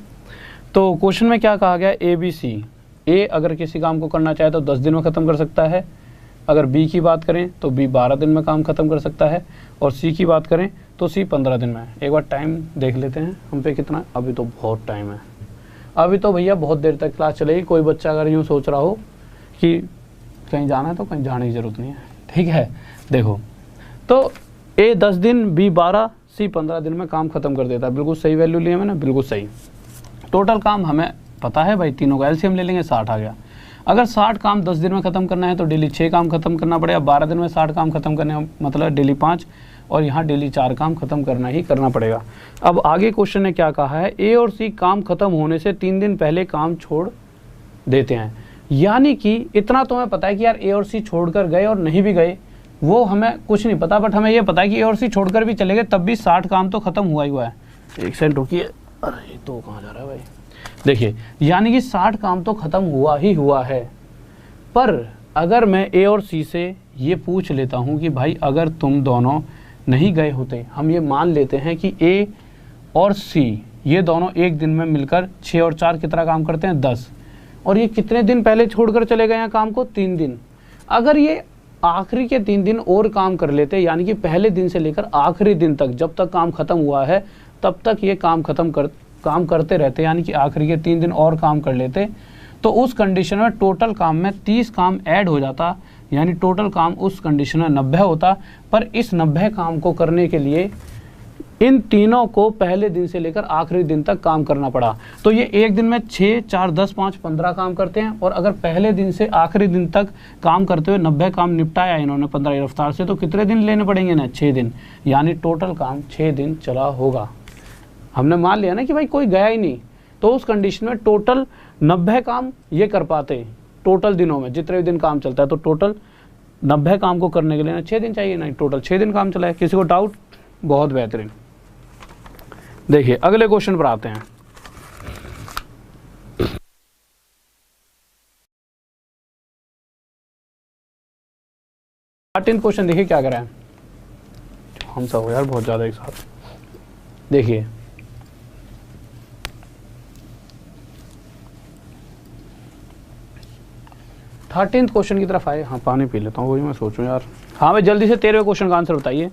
तो क्वेश्चन में क्या कहा गया है, ABC, ए अगर किसी काम को करना चाहे तो 10 दिन में ख़त्म कर सकता है, अगर बी की बात करें तो बी 12 दिन में काम ख़त्म कर सकता है, और सी की बात करें तो सी 15 दिन में। एक बार टाइम देख लेते हैं हम पे कितना, अभी तो बहुत टाइम है, अभी तो भैया बहुत देर तक क्लास चलेगी। कोई बच्चा अगर यूँ सोच रहा हो कि कहीं जाना है तो कहीं जाने की ज़रूरत नहीं है, ठीक है। देखो तो A 10 दिन, B 12, C 15 दिन में काम खत्म कर देता है। बिल्कुल सही वैल्यू लिया मैंने, बिल्कुल सही। टोटल काम हमें पता है भाई, तीनों का एलसीएम ले लेंगे, 60 आ गया। अगर 60 काम 10 दिन में ख़त्म करना है तो डेली 6 काम खत्म करना पड़ेगा। 12 दिन में 60 काम खत्म करने मतलब डेली 5, और यहाँ डेली 4 काम खत्म करना ही करना पड़ेगा। अब आगे क्वेश्चन ने क्या कहा है, A और C काम खत्म होने से 3 दिन पहले काम छोड़ देते हैं। यानी कि इतना तो हमें पता है कि यार A और C छोड़कर गए और नहीं भी गए वो हमें कुछ नहीं पता, बट हमें ये पता है कि A और C छोड़कर भी चले गए तब भी 60 काम तो खत्म हुआ ही हुआ है। एक सेकंड रुकिए, अरे तो कहाँ जा रहा है भाई। देखिए यानी कि 60 काम तो खत्म हुआ ही हुआ है। पर अगर मैं A और C से ये पूछ लेता हूँ कि भाई अगर तुम दोनों नहीं गए होते, हम ये मान लेते हैं कि A और C ये दोनों एक दिन में मिलकर 6 और 4 कितना काम करते हैं, 10, और ये कितने दिन पहले छोड़कर चले गए हैं काम को, 3 दिन। अगर ये आखिरी के 3 दिन और काम कर लेते, यानी कि पहले दिन से लेकर आखिरी दिन तक जब तक काम खत्म हुआ है तब तक ये काम करते रहते, यानी कि आखिरी के 3 दिन और काम कर लेते, तो उस कंडीशन में टोटल काम में 30 काम ऐड हो जाता, यानी टोटल काम उस कंडीशन में 90 होता। पर इस 90 काम को करने के लिए इन तीनों को पहले दिन से लेकर आखिरी दिन तक काम करना पड़ा। तो ये एक दिन में 6, 4, 10, 5, 15 काम करते हैं, और अगर पहले दिन से आखिरी दिन तक काम करते हुए 90 काम निपटाया इन्होंने 15 की रफ्तार से, तो कितने दिन लेने पड़ेंगे ना, 6 दिन, यानी टोटल काम 6 दिन चला होगा। हमने मान लिया ना कि भाई कोई गया ही नहीं, तो उस कंडीशन में टोटल 90 काम ये कर पाते टोटल दिनों में, जितने भी दिन काम चलता है। तो टोटल 90 काम को करने के लिए ना 6 दिन चाहिए, ना टोटल 6 दिन काम चला है। किसी को डाउट? बहुत बेहतरीन। देखिए अगले क्वेश्चन पर आते हैं। क्वेश्चन देखिए क्या करा है, हम सब हो यार बहुत ज्यादा एक साथ। देखिए थर्टीन्थ क्वेश्चन की तरफ आए। हाँ पानी पी लेता हूँ, वही मैं सोचूं यार। हाँ भाई जल्दी से 13वें क्वेश्चन का आंसर बताइए।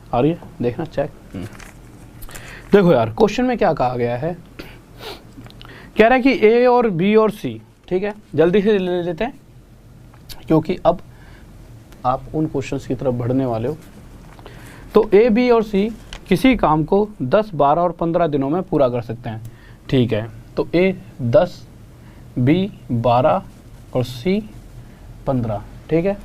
आ रही है, देखना चेक। देखो यार क्वेश्चन में क्या कहा गया है, कह रहा है कि A और B और C, ठीक है, जल्दी से ले लेते हैं क्योंकि अब आप उन क्वेश्चंस की तरफ बढ़ने वाले हो। तो A, B और C किसी काम को 10, 12 और 15 दिनों में पूरा कर सकते हैं, ठीक है। तो A 10, B 12 और C 15, ठीक है।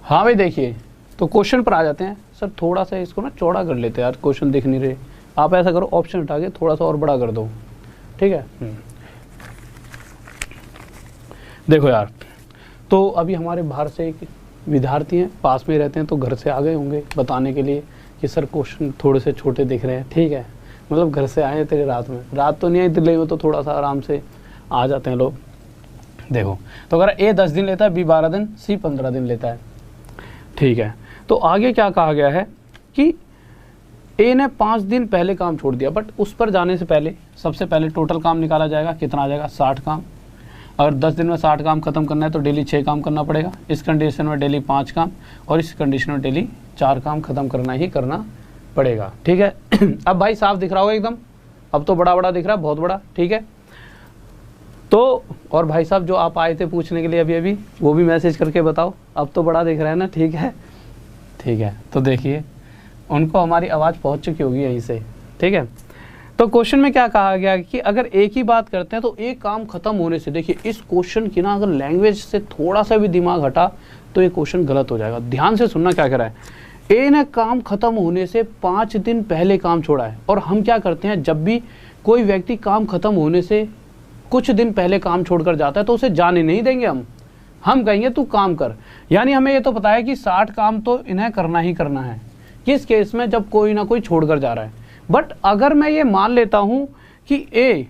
हाँ भाई देखिए, तो क्वेश्चन पर आ जाते हैं। सर थोड़ा सा इसको ना चौड़ा कर लेते हैं यार, क्वेश्चन दिख नहीं रहे। आप ऐसा करो, ऑप्शन हटा के थोड़ा सा और बड़ा कर दो, ठीक है। देखो यार, तो अभी हमारे बाहर से एक विद्यार्थी हैं, पास में रहते हैं, तो घर से आ गए होंगे बताने के लिए कि सर क्वेश्चन थोड़े से छोटे दिख रहे हैं, ठीक है। मतलब घर से आए तेरे रात में, रात तो नहीं आई दिल्ली में, तो थोड़ा सा आराम से आ जाते हैं लोग। देखो तो अगर A 10 दिन लेता है, B 12 दिन, C 15 दिन लेता है, ठीक है। तो आगे क्या कहा गया है कि A ने 5 दिन पहले काम छोड़ दिया, बट उस पर जाने से पहले सबसे पहले टोटल काम निकाला जाएगा, कितना आ जाएगा, 60 काम। अगर 10 दिन में 60 काम खत्म करना है तो डेली 6 काम करना पड़ेगा, इस कंडीशन में डेली 5 काम, और इस कंडीशन में डेली 4 काम खत्म करना ही करना पड़ेगा, ठीक है। अब भाई साफ दिख रहा होगा एकदम, अब तो बड़ा बड़ा दिख रहा है, बहुत बड़ा, ठीक है। तो और भाई साहब जो आप आए थे पूछने के लिए अभी अभी, वो भी मैसेज करके बताओ, अब तो बड़ा दिख रहा है ना, ठीक है, ठीक है। तो देखिए उनको हमारी आवाज़ पहुंच चुकी होगी यहीं से, ठीक है। तो क्वेश्चन में क्या कहा गया कि अगर एक ही बात करते हैं तो एक काम खत्म होने से, देखिए इस क्वेश्चन की ना अगर लैंग्वेज से थोड़ा सा भी दिमाग हटा तो ये क्वेश्चन गलत हो जाएगा। ध्यान से सुनना क्या कह रहा है, A ने काम खत्म होने से 5 दिन पहले काम छोड़ा है, और हम क्या करते हैं, जब भी कोई व्यक्ति काम खत्म होने से कुछ दिन पहले काम छोड़कर जाता है तो उसे जाने नहीं देंगे हम कहेंगे तू काम कर। यानी हमें ये तो पता है कि 60 काम तो इन्हें करना ही करना है, किस केस में, जब कोई ना कोई छोड़कर जा रहा है। बट अगर मैं ये मान लेता हूं कि A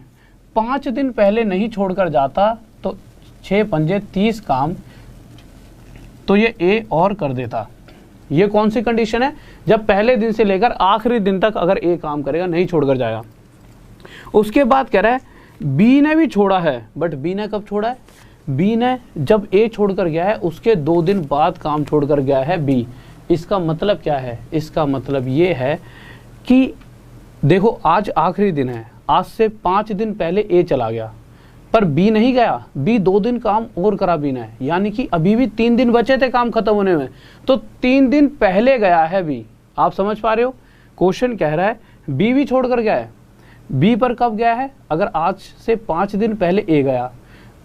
5 दिन पहले नहीं छोड़कर जाता तो 6 पंजे 30 काम तो ये A और कर देता, ये कौन सी कंडीशन है? जब पहले दिन से लेकर आखिरी दिन तक अगर ए काम करेगा, नहीं छोड़कर जाएगा। उसके बाद कह रहा है बी ने भी छोड़ा है, बट बी ने कब छोड़ा है? बी ने जब ए छोड़कर गया है उसके 2 दिन बाद काम छोड़कर गया है बी। इसका मतलब क्या है? इसका मतलब ये है कि देखो आज आखिरी दिन है, आज से 5 दिन पहले ए चला गया पर बी नहीं गया, बी 2 दिन काम और करा बी ने, यानी कि अभी भी 3 दिन बचे थे काम खत्म होने में, तो 3 दिन पहले गया है बी। आप समझ पा रहे हो? क्वेश्चन कह रहा है बी भी छोड़कर गया है, बी पर कब गया है? अगर आज से 5 दिन पहले ए गया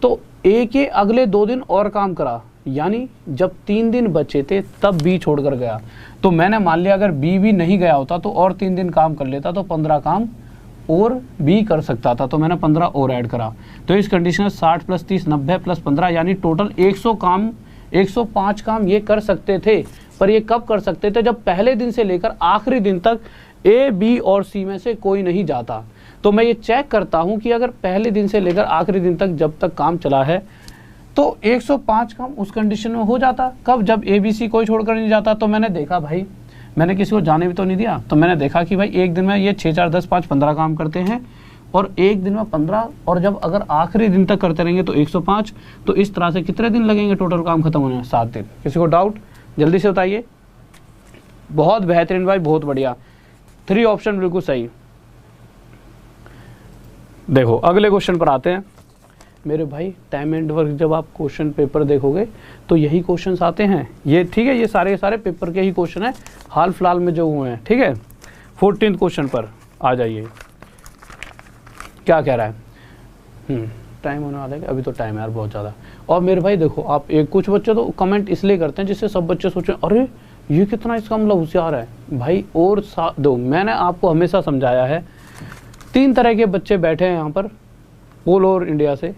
तो ए के अगले 2 दिन और काम करा, यानी जब 3 दिन बचे थे तब बी छोड़कर गया। तो मैंने मान लिया अगर बी भी नहीं गया होता तो और 3 दिन काम कर लेता, तो 15 काम और बी कर सकता था, तो मैंने 15 और ऐड करा। तो इस कंडीशन में 60 + 30 90 + 15 यानी टोटल 100 काम, 105 काम ये कर सकते थे। पर ये कब कर सकते थे? जब पहले दिन से लेकर आखिरी दिन तक ए, बी और सी में से कोई नहीं जाता। तो मैं ये चेक करता हूं कि अगर पहले दिन से लेकर आखिरी दिन तक जब तक काम चला है तो 105 काम उस कंडीशन में हो जाता। कब? जब ए, बी, सी कोई छोड़कर नहीं जाता। तो मैंने देखा भाई, मैंने किसी को जाने भी तो नहीं दिया, तो मैंने देखा कि भाई एक दिन में ये 6 4 10 5 15 काम करते हैं और एक दिन में 15, और जब अगर आखिरी दिन तक करते रहेंगे तो 105। तो इस तरह से कितने दिन लगेंगे टोटल काम खत्म होने में? 7 दिन। किसी को डाउट? जल्दी से बताइए। बहुत बेहतरीन भाई, बहुत बढ़िया, 3 ऑप्शन बिल्कुल सही। देखो अगले क्वेश्चन पर आते हैं मेरे भाई। टाइम एंड वर्क जब आप क्वेश्चन पेपर देखोगे तो यही क्वेश्चंस आते हैं ये, ठीक है। ये सारे पेपर के ही क्वेश्चन है हाल फिलहाल में जो हुए हैं, ठीक है। 14th क्वेश्चन पर आ जाइए, क्या कह रहा है? टाइम होने वाला है, अभी तो टाइम है यार बहुत ज़्यादा। और मेरे भाई देखो, आप कुछ बच्चे तो कमेंट इसलिए करते हैं जिससे सब बच्चे सोचें अरे ये कितना इसका मतलब होशियार है भाई। और दो, मैंने आपको हमेशा समझाया है 3 तरह के बच्चे बैठे हैं यहाँ पर ऑल ओवर इंडिया से।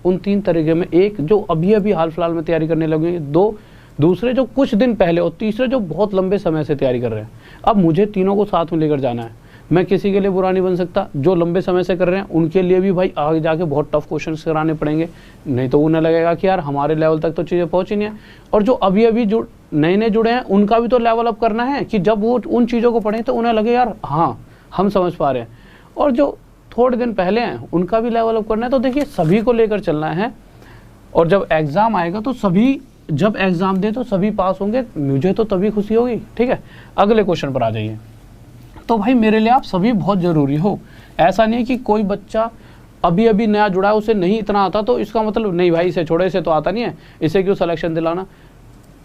उन 3 तरीके में एक जो अभी अभी हाल फिलहाल में तैयारी करने लगे, 2 दूसरे जो कुछ दिन पहले, और तीसरे जो बहुत लंबे समय से तैयारी कर रहे हैं। अब मुझे तीनों को साथ में लेकर जाना है। मैं किसी के लिए बुरा नहीं बन सकता। जो लंबे समय से कर रहे हैं उनके लिए भी भाई आगे जाके बहुत टफ क्वेश्चन कराने पड़ेंगे, नहीं तो उन्हें लगेगा कि यार हमारे लेवल तक तो चीज़ें पहुँची नहीं है। और जो अभी अभी जो नए जुड़े हैं उनका भी तो लेवल अप करना है कि जब वो उन चीज़ों को पढ़ें तो उन्हें लगे यार हाँ हम समझ पा रहे हैं। और जो थोड़े दिन पहले हैं उनका भी लेवल अप करना है। तो देखिए सभी को लेकर चलना है, और जब एग्ज़ाम आएगा तो सभी, जब एग्ज़ाम दे तो सभी पास होंगे, मुझे तो तभी खुशी होगी, ठीक है। अगले क्वेश्चन पर आ जाइए। तो भाई मेरे लिए आप सभी बहुत ज़रूरी हो। ऐसा नहीं है कि कोई बच्चा अभी अभी नया जुड़ा है उसे नहीं इतना आता तो इसका मतलब नहीं भाई इसे छोड़े, इसे तो आता नहीं है, इसे क्यों सिलेक्शन दिलाना।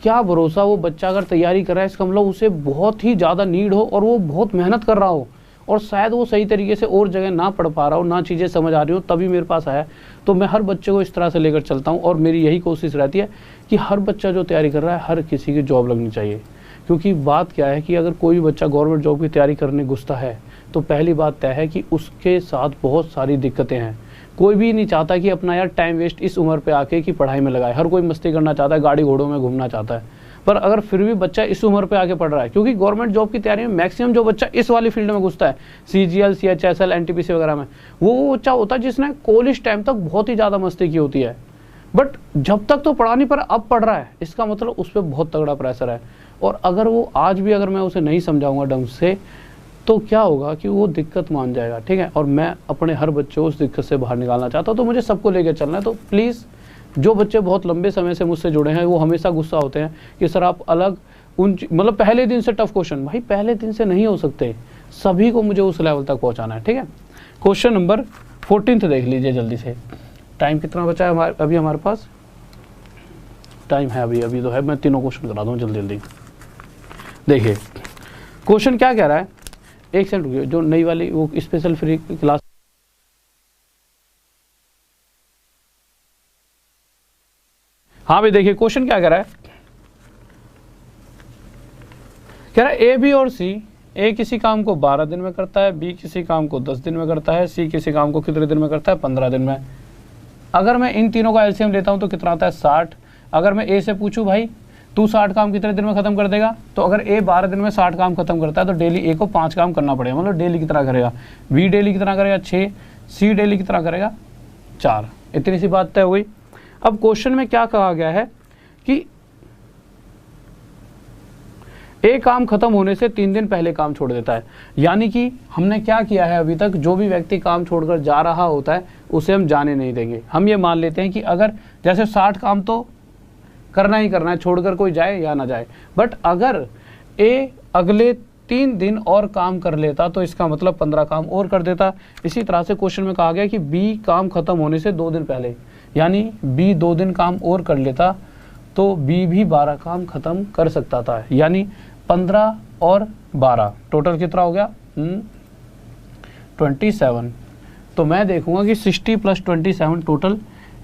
क्या भरोसा वो बच्चा अगर तैयारी कर रहा है इसका मतलब उसे बहुत ही ज़्यादा नीड हो और वो बहुत मेहनत कर रहा हो, और शायद वो सही तरीके से और जगह ना पढ़ पा रहा हो, ना चीज़ें समझ आ रही हो, तभी मेरे पास आया। तो मैं हर बच्चे को इस तरह से लेकर चलता हूँ, और मेरी यही कोशिश रहती है कि हर बच्चा जो तैयारी कर रहा है हर किसी की जॉब लगनी चाहिए। क्योंकि बात क्या है कि अगर कोई भी बच्चा गवर्नमेंट जॉब की तैयारी करने घुसता है तो पहली बात तय है कि उसके साथ बहुत सारी दिक्कतें हैं। कोई भी नहीं चाहता कि अपना यार टाइम वेस्ट इस उम्र पे आके कि पढ़ाई में लगाए। हर कोई मस्ती करना चाहता है, गाड़ी घोड़ों में घूमना चाहता है। पर अगर फिर भी बच्चा इस उम्र पे आके पढ़ रहा है, क्योंकि गवर्नमेंट जॉब की तैयारी में मैक्सिमम जो बच्चा इस वाली फील्ड में घुसता है, CGL, CHSL, NTPC वगैरह में, वो बच्चा होता है जिसने कॉलेज टाइम तक बहुत ही ज़्यादा मस्ती की होती है, बट जब तक तो पढ़ा नहीं पर अब पढ़ रहा है, इसका मतलब उस पर बहुत तगड़ा प्रेशर है। और अगर वो आज भी अगर मैं उसे नहीं समझाऊंगा ढंग से तो क्या होगा कि वो दिक्कत मान जाएगा, ठीक है। और मैं अपने हर बच्चे को उस दिक्कत से बाहर निकालना चाहता हूँ, तो मुझे सबको लेकर चलना है। तो प्लीज़ जो बच्चे बहुत लंबे समय से मुझसे जुड़े हैं वो हमेशा गुस्सा होते हैं कि सर आप अलग मतलब पहले दिन से टफ क्वेश्चन, भाई पहले दिन से नहीं हो सकते, सभी को मुझे उस लेवल तक पहुँचाना है, ठीक है। क्वेश्चन नंबर 14 देख लीजिए जल्दी से। टाइम कितना बचा है अभी हमारे पास? टाइम है अभी तो है, मैं तीनों क्वेश्चन करा दूँ जल्दी जल्दी। देखिए क्वेश्चन क्या कह रहा है, एक सेकंड रुकिए, जो नई वाली वो स्पेशल फ्री क्लास, हाँ भाई देखिए क्वेश्चन क्या कह रहा है, कह रहा है ए, बी और सी, ए किसी काम को 12 दिन में करता है, बी किसी काम को 10 दिन में करता है, सी किसी काम को कितने दिन में करता है? 15 दिन में। अगर मैं इन तीनों का एलसीएम लेता हूं तो कितना आता है? 60। अगर मैं ए से पूछूं भाई तू 60 काम कितने दिन में खत्म कर देगा, तो अगर ए 12 दिन में 60 काम खत्म करता है तो डेली ए को 5 काम करना पड़ेगा, मतलब डेली कितना करेगा? बी डेली कितना करेगा? 6। सी डेली कितना करेगा? 4। इतनी सी बात तय हो गई। अब क्वेश्चन में क्या कहा गया है कि ए काम खत्म होने से 3 दिन पहले काम छोड़ देता है। यानी कि हमने क्या किया है, अभी तक जो भी व्यक्ति काम छोड़कर जा रहा होता है उसे हम जाने नहीं देंगे। हम ये मान लेते हैं कि अगर जैसे 60 काम तो करना ही करना है, छोड़कर कोई जाए या ना जाए, बट अगर ए अगले 3 दिन और काम कर लेता तो इसका मतलब 15 काम और कर देता। इसी तरह से क्वेश्चन में कहा गया कि बी काम खत्म होने से 2 दिन पहले, यानी बी 2 दिन काम और कर लेता तो बी भी 12 काम खत्म कर सकता था। यानी 15 और 12 टोटल कितना हो गया 27। तो मैं देखूंगा कि 60 + 27 टोटल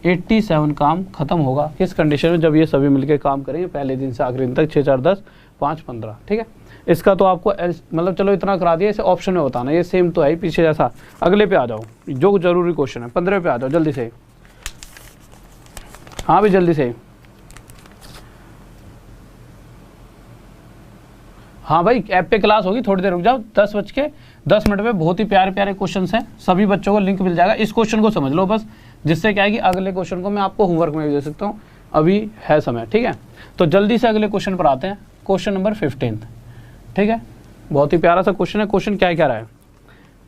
87 काम खत्म होगा। किस कंडीशन में, जब ये सभी मिलके काम करेंगे पहले दिन से आखिरी दिन तक, 6 4 10 5 15। ठीक है, इसका तो आपको मतलब चलो इतना करा दिया, इसे ऑप्शन में बताना, ये सेम तो है ही पीछे जैसा। अगले पे आ जाओ, जो जरूरी क्वेश्चन है 15 पे आ जाओ जल्दी से। हाँ भी जल्दी से। हाँ भाई, ऐप पे क्लास होगी, थोड़ी देर रुक जाओ, 10:10 पे बहुत ही प्यारे प्यारे क्वेश्चंस हैं, सभी बच्चों को लिंक मिल जाएगा। इस क्वेश्चन को समझ लो बस, जिससे क्या है कि अगले क्वेश्चन को मैं आपको होमवर्क में भी दे सकता हूँ, अभी है समय। ठीक है, तो जल्दी से अगले क्वेश्चन पर आते हैं, क्वेश्चन नंबर 15। ठीक है, बहुत ही प्यारा सा क्वेश्चन है। क्वेश्चन क्या कह रहा है,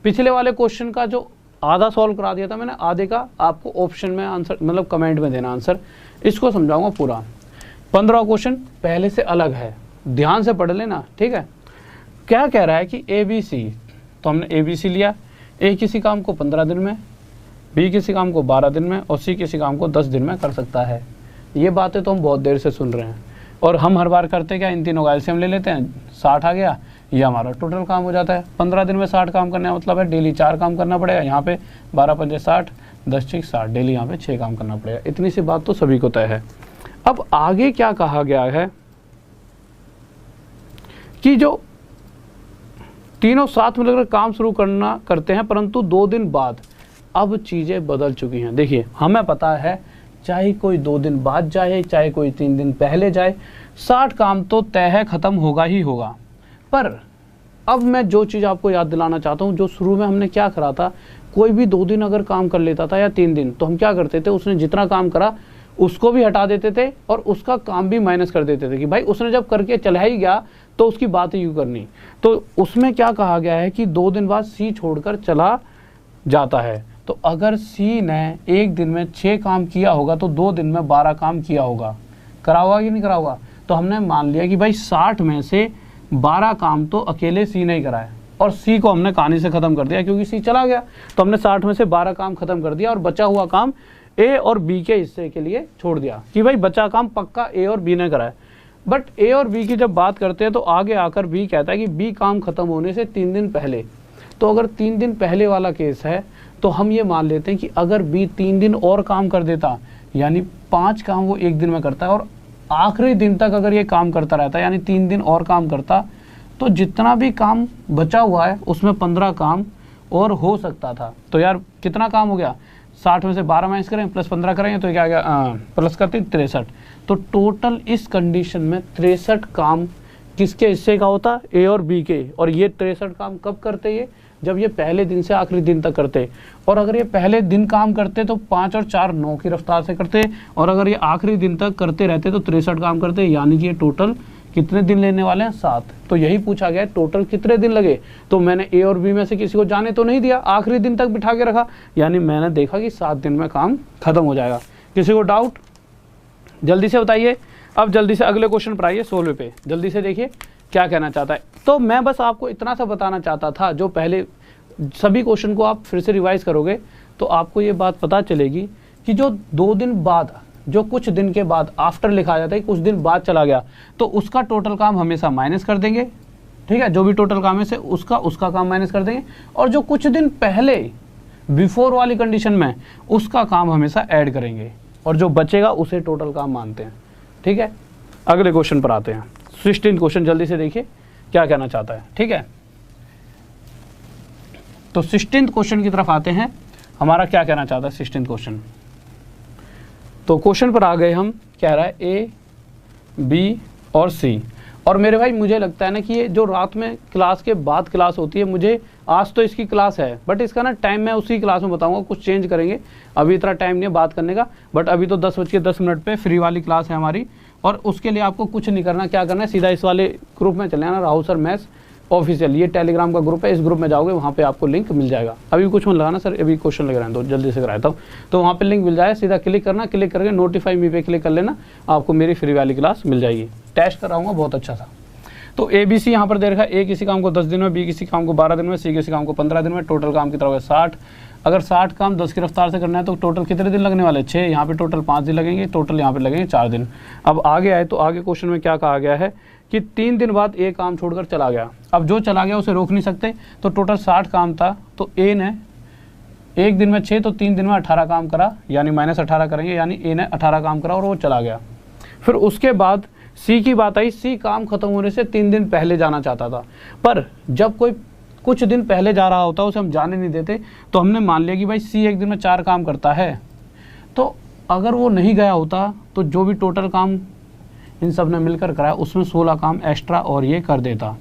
पिछले वाले क्वेश्चन का जो आधा सॉल्व करा दिया था मैंने, आधे का आपको ऑप्शन में आंसर, मतलब कमेंट में देना आंसर, इसको समझाऊंगा पूरा। 15 क्वेश्चन पहले से अलग है, ध्यान से पढ़ लेना। ठीक है, क्या कह रहा है कि ABC, तो हमने ABC लिया, A किसी काम को 15 दिन में, B किसी काम को 12 दिन में और C किसी काम को 10 दिन में कर सकता है। ये बातें तो हम बहुत देर से सुन रहे हैं और हम हर बार करते क्या, इन तीनों का एलसीएम ले लेते हैं, 60 आ गया, ये हमारा टोटल काम हो जाता है। 15 दिन में 60 काम करने का मतलब है डेली 4 काम करना पड़ेगा, यहाँ पे 12 × 5 = 60, 10 × 6 = 60, डेली यहाँ पे 6 काम करना पड़ेगा। इतनी सी बात तो सभी को तय है। अब आगे क्या कहा गया है कि जो तीनों साथ मिलकर काम शुरू करते हैं, परंतु 2 दिन बाद अब चीज़ें बदल चुकी हैं। देखिए, हमें पता है चाहे कोई 2 दिन बाद जाए, चाहे कोई 3 दिन पहले जाए, 60 काम तो तय है, ख़त्म होगा ही होगा। पर अब मैं जो चीज़ आपको याद दिलाना चाहता हूँ, जो शुरू में हमने क्या करा था, कोई भी 2 दिन अगर काम कर लेता था या 3 दिन, तो हम क्या करते थे, उसने जितना काम करा उसको भी हटा देते थे और उसका काम भी माइनस कर देते थे कि भाई उसने जब करके चला ही गया तो उसकी बात ही क्यों करनी। तो उसमें क्या कहा गया है कि 2 दिन बाद C छोड़कर चला जाता है। तो अगर C ने एक दिन में 6 काम किया होगा तो 2 दिन में 12 काम किया होगा, करा होगा कि नहीं करा होगा। तो हमने मान लिया कि भाई 60 में से 12 काम तो अकेले C ने ही करा है और C को हमने कहानी से ख़त्म कर दिया क्योंकि C चला गया। तो हमने 60 में से 12 काम ख़त्म कर दिया और बचा हुआ काम A और B के हिस्से के लिए छोड़ दिया कि भाई बचा काम पक्का A और B ने करा है। बट A और B की जब बात करते हैं तो आगे आकर B कहता है कि B काम खत्म होने से 3 दिन पहले। तो अगर 3 दिन पहले वाला केस है तो हम ये मान लेते हैं कि अगर B 3 दिन और काम कर देता, यानी 5 काम वो एक दिन में करता है और आखिरी दिन तक अगर ये काम करता रहता है, यानी 3 दिन और काम करता, तो जितना भी काम बचा हुआ है उसमें 15 काम और हो सकता था। तो यार कितना काम हो गया, 60 में से 12 माइनस करें प्लस 15 करेंगे तो क्या आ गया, प्लस करते 63। तो टोटल इस कंडीशन में 63 काम किसके हिस्से का होता, ए और बी के। और ये 63 काम कब करते, ये जब ये पहले दिन से आखिरी दिन तक करते। और अगर ये पहले दिन काम करते तो 5 और 4 9 की रफ्तार से करते, और अगर ये आखिरी दिन तक करते रहते तो 63 काम करते, यानी कि ये टोटल कितने दिन लेने वाले हैं, 7। तो यही पूछा गया है टोटल कितने दिन लगे। तो मैंने ए और बी में से किसी को जाने तो नहीं दिया, आखिरी दिन तक बिठा के रखा, यानी मैंने देखा कि 7 दिन में काम खत्म हो जाएगा। किसी को डाउट जल्दी से बताइए। अब जल्दी से अगले क्वेश्चन पर आइए, 16 पे जल्दी से देखिए क्या कहना चाहता है। तो मैं बस आपको इतना सा बताना चाहता था, जो पहले सभी क्वेश्चन को आप फिर से रिवाइज करोगे तो आपको ये बात पता चलेगी कि जो 2 दिन बाद, जो कुछ दिन के बाद आफ्टर लिखा जाता है, कुछ दिन बाद चला गया, तो उसका टोटल काम हमेशा माइनस कर देंगे। ठीक है, जो भी टोटल काम है से उसका काम माइनस कर देंगे, और जो कुछ दिन पहले बिफोर वाली कंडीशन में उसका काम हमेशा ऐड करेंगे, और जो बचेगा उसे टोटल काम मानते हैं। ठीक है, अगले क्वेश्चन पर आते हैं, 16 क्वेश्चन जल्दी से देखिए क्या कहना चाहता है। ठीक है, तो 16 क्वेश्चन की तरफ आते हैं, हमारा क्या कहना चाहता है 16 क्वेश्चन। तो क्वेश्चन पर आ गए हम, कह रहा है ए, बी और सी। और मेरे भाई मुझे लगता है ना कि ये जो रात में क्लास के बाद क्लास होती है, मुझे आज तो इसकी क्लास है बट इसका ना टाइम मैं उसी क्लास में बताऊंगा, कुछ चेंज करेंगे, अभी इतना टाइम नहीं है बात करने का। बट अभी तो 10:10 पे फ्री वाली क्लास है हमारी, और उसके लिए आपको कुछ नहीं करना, क्या करना है, सीधा इस वाले ग्रुप में चले आना, राहुल सर मैथ्स ऑफिशियल, ये टेलीग्राम का ग्रुप है, इस ग्रुप में जाओगे वहाँ पे आपको लिंक मिल जाएगा। अभी कुछ मत लगाना सर, अभी क्वेश्चन लग रहे हैं तो जल्दी से कराता हूँ, तो वहाँ पे लिंक मिल जाएगा, सीधा क्लिक करना, क्लिक करके नोटिफाई मी पे क्लिक कर लेना, आपको मेरी फ्री वाली क्लास मिल जाएगी। टेस्ट कराऊंगा बहुत अच्छा था। तो ABC यहाँ पर दे रखा है, A किसी काम को 10 दिन में, B किसी काम को 12 दिन में, C किसी काम को 15 दिन में, टोटल काम कितना होगा 60। अगर 60 काम 10 की रफ्तार से करना है तो टोटल कितने दिन लगने वाले, 6, यहाँ पे टोटल 5 दिन लगेंगे, टोटल यहाँ पे लगेंगे 4 दिन। अब आगे आए तो आगे क्वेश्चन में क्या कहा गया है कि 3 दिन बाद A काम छोड़कर चला गया। अब जो चला गया उसे रोक नहीं सकते, तो टोटल 60 काम था, तो A ने एक दिन में 6 तो 3 दिन में 18 काम करा, यानी -18 करेंगे, यानी A ने 18 काम करा और वो चला गया। फिर उसके बाद C की बात आई, C काम खत्म होने से 3 दिन पहले जाना चाहता था, पर जब कोई कुछ दिन पहले जा रहा होता है उसे हम जाने नहीं देते, तो हमने मान लिया कि भाई C एक दिन में 4 काम करता है, तो अगर वो नहीं गया होता तो जो भी टोटल काम इन सब ने मिलकर कराया उसमें 16 काम एक्स्ट्रा और ये कर देता।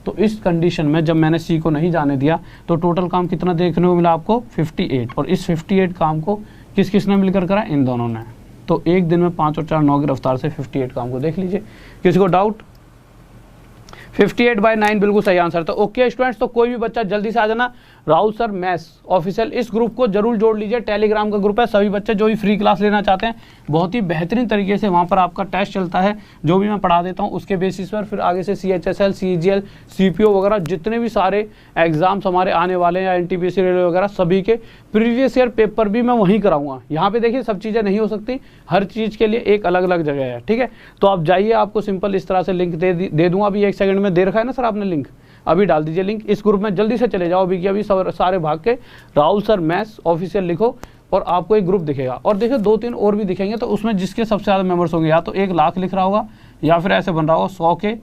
तो इस कंडीशन में जब मैंने C को नहीं जाने दिया तो टोटल काम कितना देखने को मिला आपको 58, और इस 58 काम को किस किस ने मिलकर करा, इन दोनों ने। तो एक दिन में 5 और 4 9 की रफ्तार से 58 काम को देख लीजिए। किसी को डाउट? 58/9 बिल्कुल सही आंसर था। ओके स्टूडेंट्स, तो कोई भी बच्चा जल्दी से आ जाना, राहुल सर मैथ्स ऑफिशियल इस ग्रुप को जरूर जोड़ लीजिए, टेलीग्राम का ग्रुप है, सभी बच्चे जो भी फ्री क्लास लेना चाहते हैं बहुत ही बेहतरीन तरीके से वहाँ पर आपका टेस्ट चलता है, जो भी मैं पढ़ा देता हूँ उसके बेसिस पर फिर आगे से CHSL, CGL, CPO वगैरह जितने भी सारे एग्जाम्स हमारे आने वाले हैं या NTPC रेलवे वगैरह सभी के प्रीवियस ईयर पेपर भी मैं वहीं कराऊंगा। यहाँ पे देखिए सब चीज़ें नहीं हो सकती, हर चीज़ के लिए एक अलग अलग जगह है, ठीक है। तो आप जाइए, आपको सिंपल इस तरह से लिंक दे दूंगा, अभी 1 सेकंड में दे रखा है ना सर आपने लिंक, अभी डाल दीजिए लिंक, इस ग्रुप में जल्दी से चले जाओ अभी कि अभी सारे भाग के राहुल सर मैथ्स ऑफिशियल लिखो और आपको एक ग्रुप दिखेगा, और देखिए 2-3 और भी दिखेंगे, तो उसमें जिसके सबसे ज़्यादा मेंबर्स होंगे या तो 1 लाख लिख रहा होगा या फिर ऐसे बन रहा होगा 100 के,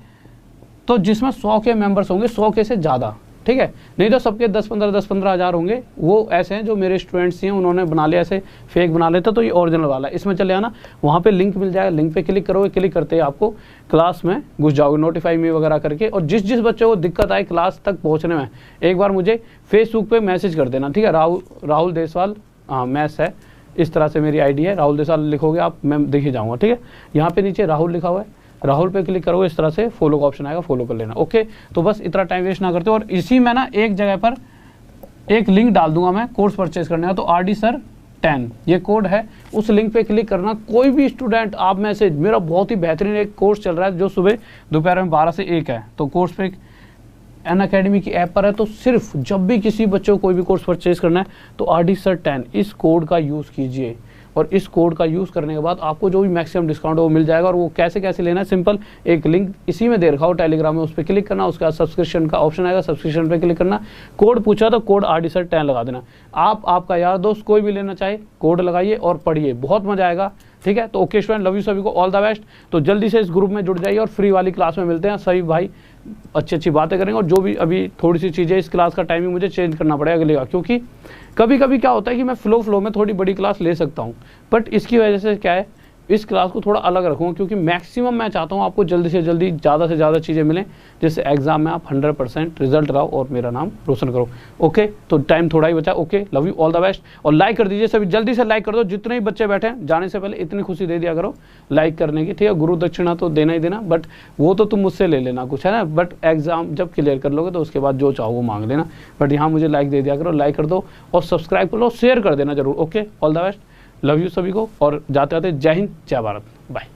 तो जिसमें 100 के मेंबर्स होंगे, 100 के से ज़्यादा, ठीक है, नहीं तो सबके 10-15 हज़ार होंगे। वो ऐसे हैं जो मेरे स्टूडेंट्स हैं, उन्होंने बना लिया, ऐसे फेक बना लेता, तो ये ओरिजिनल वाला है। इसमें चले आना, वहाँ पे लिंक मिल जाएगा, लिंक पे क्लिक करोगे, क्लिक करते ही आपको क्लास में घुस जाओगे नोटिफाई मी वगैरह करके। और जिस बच्चे को दिक्कत आए क्लास तक पहुँचने में, एक बार मुझे फेसबुक पे मैसेज कर देना, ठीक है, राहुल देसवाल, हाँ मैथ्स है, इस तरह से मेरी ID है, राहुल देसवाल लिखोगे आप, मैं दिख ही जाऊँगा, ठीक है। यहाँ पे नीचे राहुल लिखा हुआ है, राहुल पे क्लिक करोगे, इस तरह से फॉलो का ऑप्शन आएगा, फॉलो कर लेना। ओके, तो बस इतना टाइम वेस्ट ना करते, और इसी में ना एक जगह पर एक लिंक डाल दूंगा मैं कोर्स परचेज करने का, तो RD सर 10 ये कोड है, उस लिंक पे क्लिक करना। कोई भी स्टूडेंट आप में से, मेरा बहुत ही बेहतरीन एक कोर्स चल रहा है जो सुबह दोपहर में 12 से 1 है, तो कोर्स पे अनअकैडमी की ऐप पर है, तो सिर्फ जब भी किसी बच्चे को कोई भी कोर्स परचेज करना है तो RD सर 10 इस कोड का यूज़ कीजिए, और इस कोड का यूज़ करने के बाद आपको जो भी मैक्सिमम डिस्काउंट है वो मिल जाएगा। और वो कैसे लेना है, सिंपल एक लिंक इसी में दे रखा हो टेलीग्राम में, उस पर क्लिक करना, उसके बाद सब्सक्रिप्शन का ऑप्शन आएगा, सब्सक्रिप्शन पे क्लिक करना, कोड पूछा तो कोड RD सर 10 लगा देना। आपका यार दोस्त कोई भी लेना चाहे कोड लगाइए और पढ़िए, बहुत मजा आएगा, ठीक है। तो ओके स्टूडेंट, लव यू सभी को, ऑल द बेस्ट। तो जल्दी से इस ग्रुप में जुड़ जाइए और फ्री वाली क्लास में मिलते हैं, सभी भाई अच्छी बातें करेंगे। और जो भी अभी थोड़ी सी चीज़ें, इस क्लास का टाइमिंग मुझे चेंज करना पड़ेगा अगले का, क्योंकि कभी कभी क्या होता है कि मैं फ्लो में थोड़ी बड़ी क्लास ले सकता हूँ, बट इसकी वजह से क्या है, इस क्लास को थोड़ा अलग रखूँगा, क्योंकि मैक्सिमम मैं चाहता हूँ आपको जल्दी से जल्दी ज़्यादा से ज़्यादा चीज़ें मिलें, जिससे एग्जाम में आप 100% रिजल्ट लाओ और मेरा नाम रोशन करो। ओके, तो टाइम थोड़ा ही बचा। Okay, love you, all the best. और लाइक कर दीजिए सभी, जल्दी से लाइक कर दो, जितने ही बच्चे बैठे हैं, जाने से पहले इतनी खुशी दे दिया करो लाइक करने की, ठीक है। गुरु दक्षिणा तो देना ही देना, बट वो तो तुम मुझसे ले लेना कुछ, है ना, बट एग्जाम जब क्लियर कर लोगे तो उसके बाद जो चाहो वो मांग लेना, बट यहाँ मुझे लाइक दे दिया करो, लाइक कर दो और सब्सक्राइब कर लो, शेयर कर देना जरूर। Okay, all the best, love you सभी को, और जाते जाते जय हिंद, जय भारत, बाय।